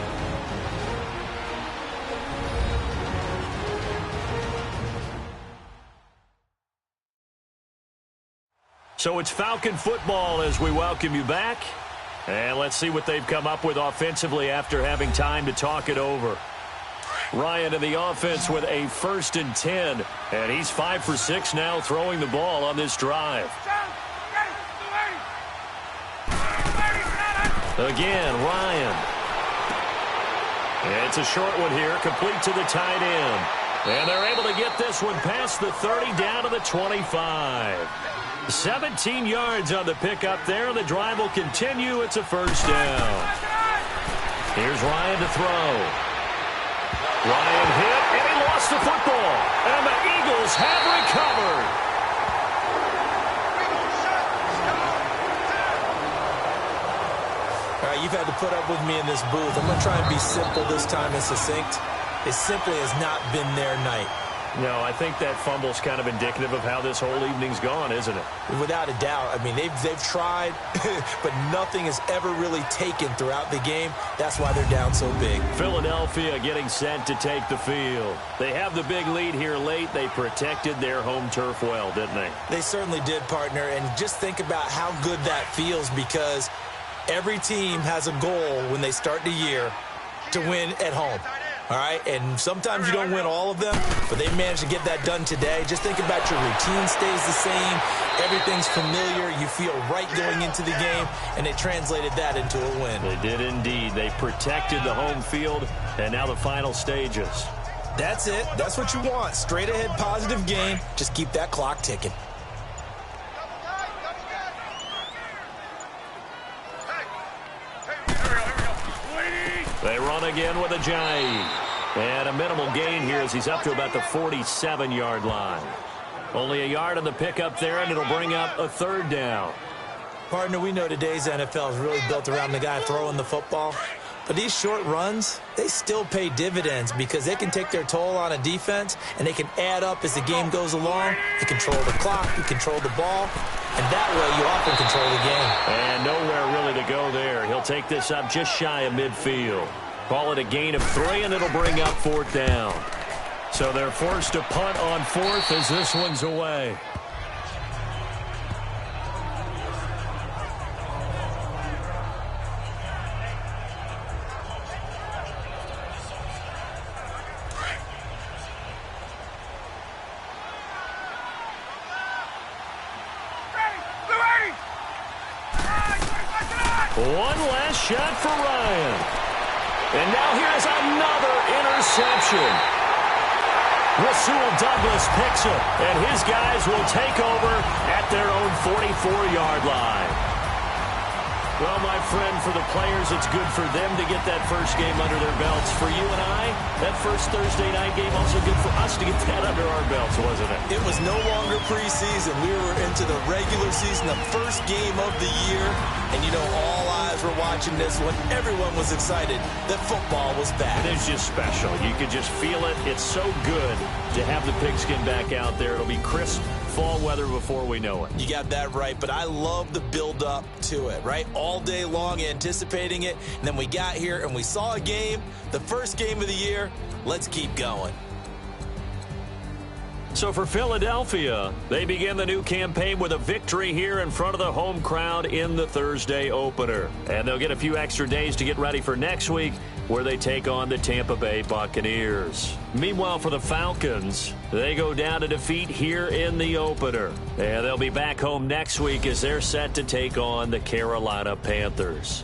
So it's Falcon football as we welcome you back. And let's see what they've come up with offensively after having time to talk it over. Ryan in the offense with a 1st and 10. And he's 5 for 6 now throwing the ball on this drive. Again, Ryan. It's a short one here, complete to the tight end. And they're able to get this one past the 30 down to the 25. 17 yards on the pickup there. The drive will continue. It's a first down. Here's Ryan to throw. Ryan hit, and he lost the football. And the Eagles have recovered. All right, you've had to put up with me in this booth. I'm going to try and be simple this time and succinct. It simply has not been their night. No, I think that fumble's kind of indicative of how this whole evening's gone, isn't it? Without a doubt. I mean, they've tried, but nothing has ever really taken throughout the game. That's why they're down so big. Philadelphia getting set to take the field. They have the big lead here late. They protected their home turf well, didn't they? They certainly did, partner. And just think about how good that feels, because every team has a goal when they start the year to win at home. All right, and sometimes you don't win all of them, but they managed to get that done today. Just think about your routine stays the same. Everything's familiar. You feel right going into the game, and they translated that into a win. They did indeed. They protected the home field, and now the final stages. That's it. That's what you want. Straight ahead, positive game. Just keep that clock ticking. They run again with Ajayi. And a minimal gain here as he's up to about the 47-yard line. Only a yard on the pickup there, and it'll bring up a third down. Partner, we know today's NFL is really built around the guy throwing the football. But these short runs, they still pay dividends because they can take their toll on a defense, and they can add up as the game goes along. You control the clock, you control the ball, and that way you often control the game. And nowhere really to go there. He'll take this up just shy of midfield. Call it a gain of 3, and it'll bring up 4th down. So they're forced to punt on 4th as this one's away. One last shot for Ryan. And now here's another interception. Rasul Douglas picks it, and his guys will take over at their own 44-yard line. Well, my friend, for the players, it's good for them to get that first game under their belts. For you and I, that first Thursday night game, also good for us to get that under our belts, wasn't it? It was no longer preseason. We were into the regular season, the first game of the year. And, you know, all eyes were watching this one. Everyone was excited that football was back. It is just special. You could just feel it. It's so good to have the pigskin back out there. It'll be crisp fall weather before we know it. You got that right, but I love the build-up to it, right? All day long anticipating it, and then we got here and we saw a game, the first game of the year. Let's keep going. So for Philadelphia, they begin the new campaign with a victory here in front of the home crowd in the Thursday opener. And they'll get a few extra days to get ready for next week, where they take on the Tampa Bay Buccaneers. Meanwhile, for the Falcons, they go down to defeat here in the opener. And they'll be back home next week as they're set to take on the Carolina Panthers.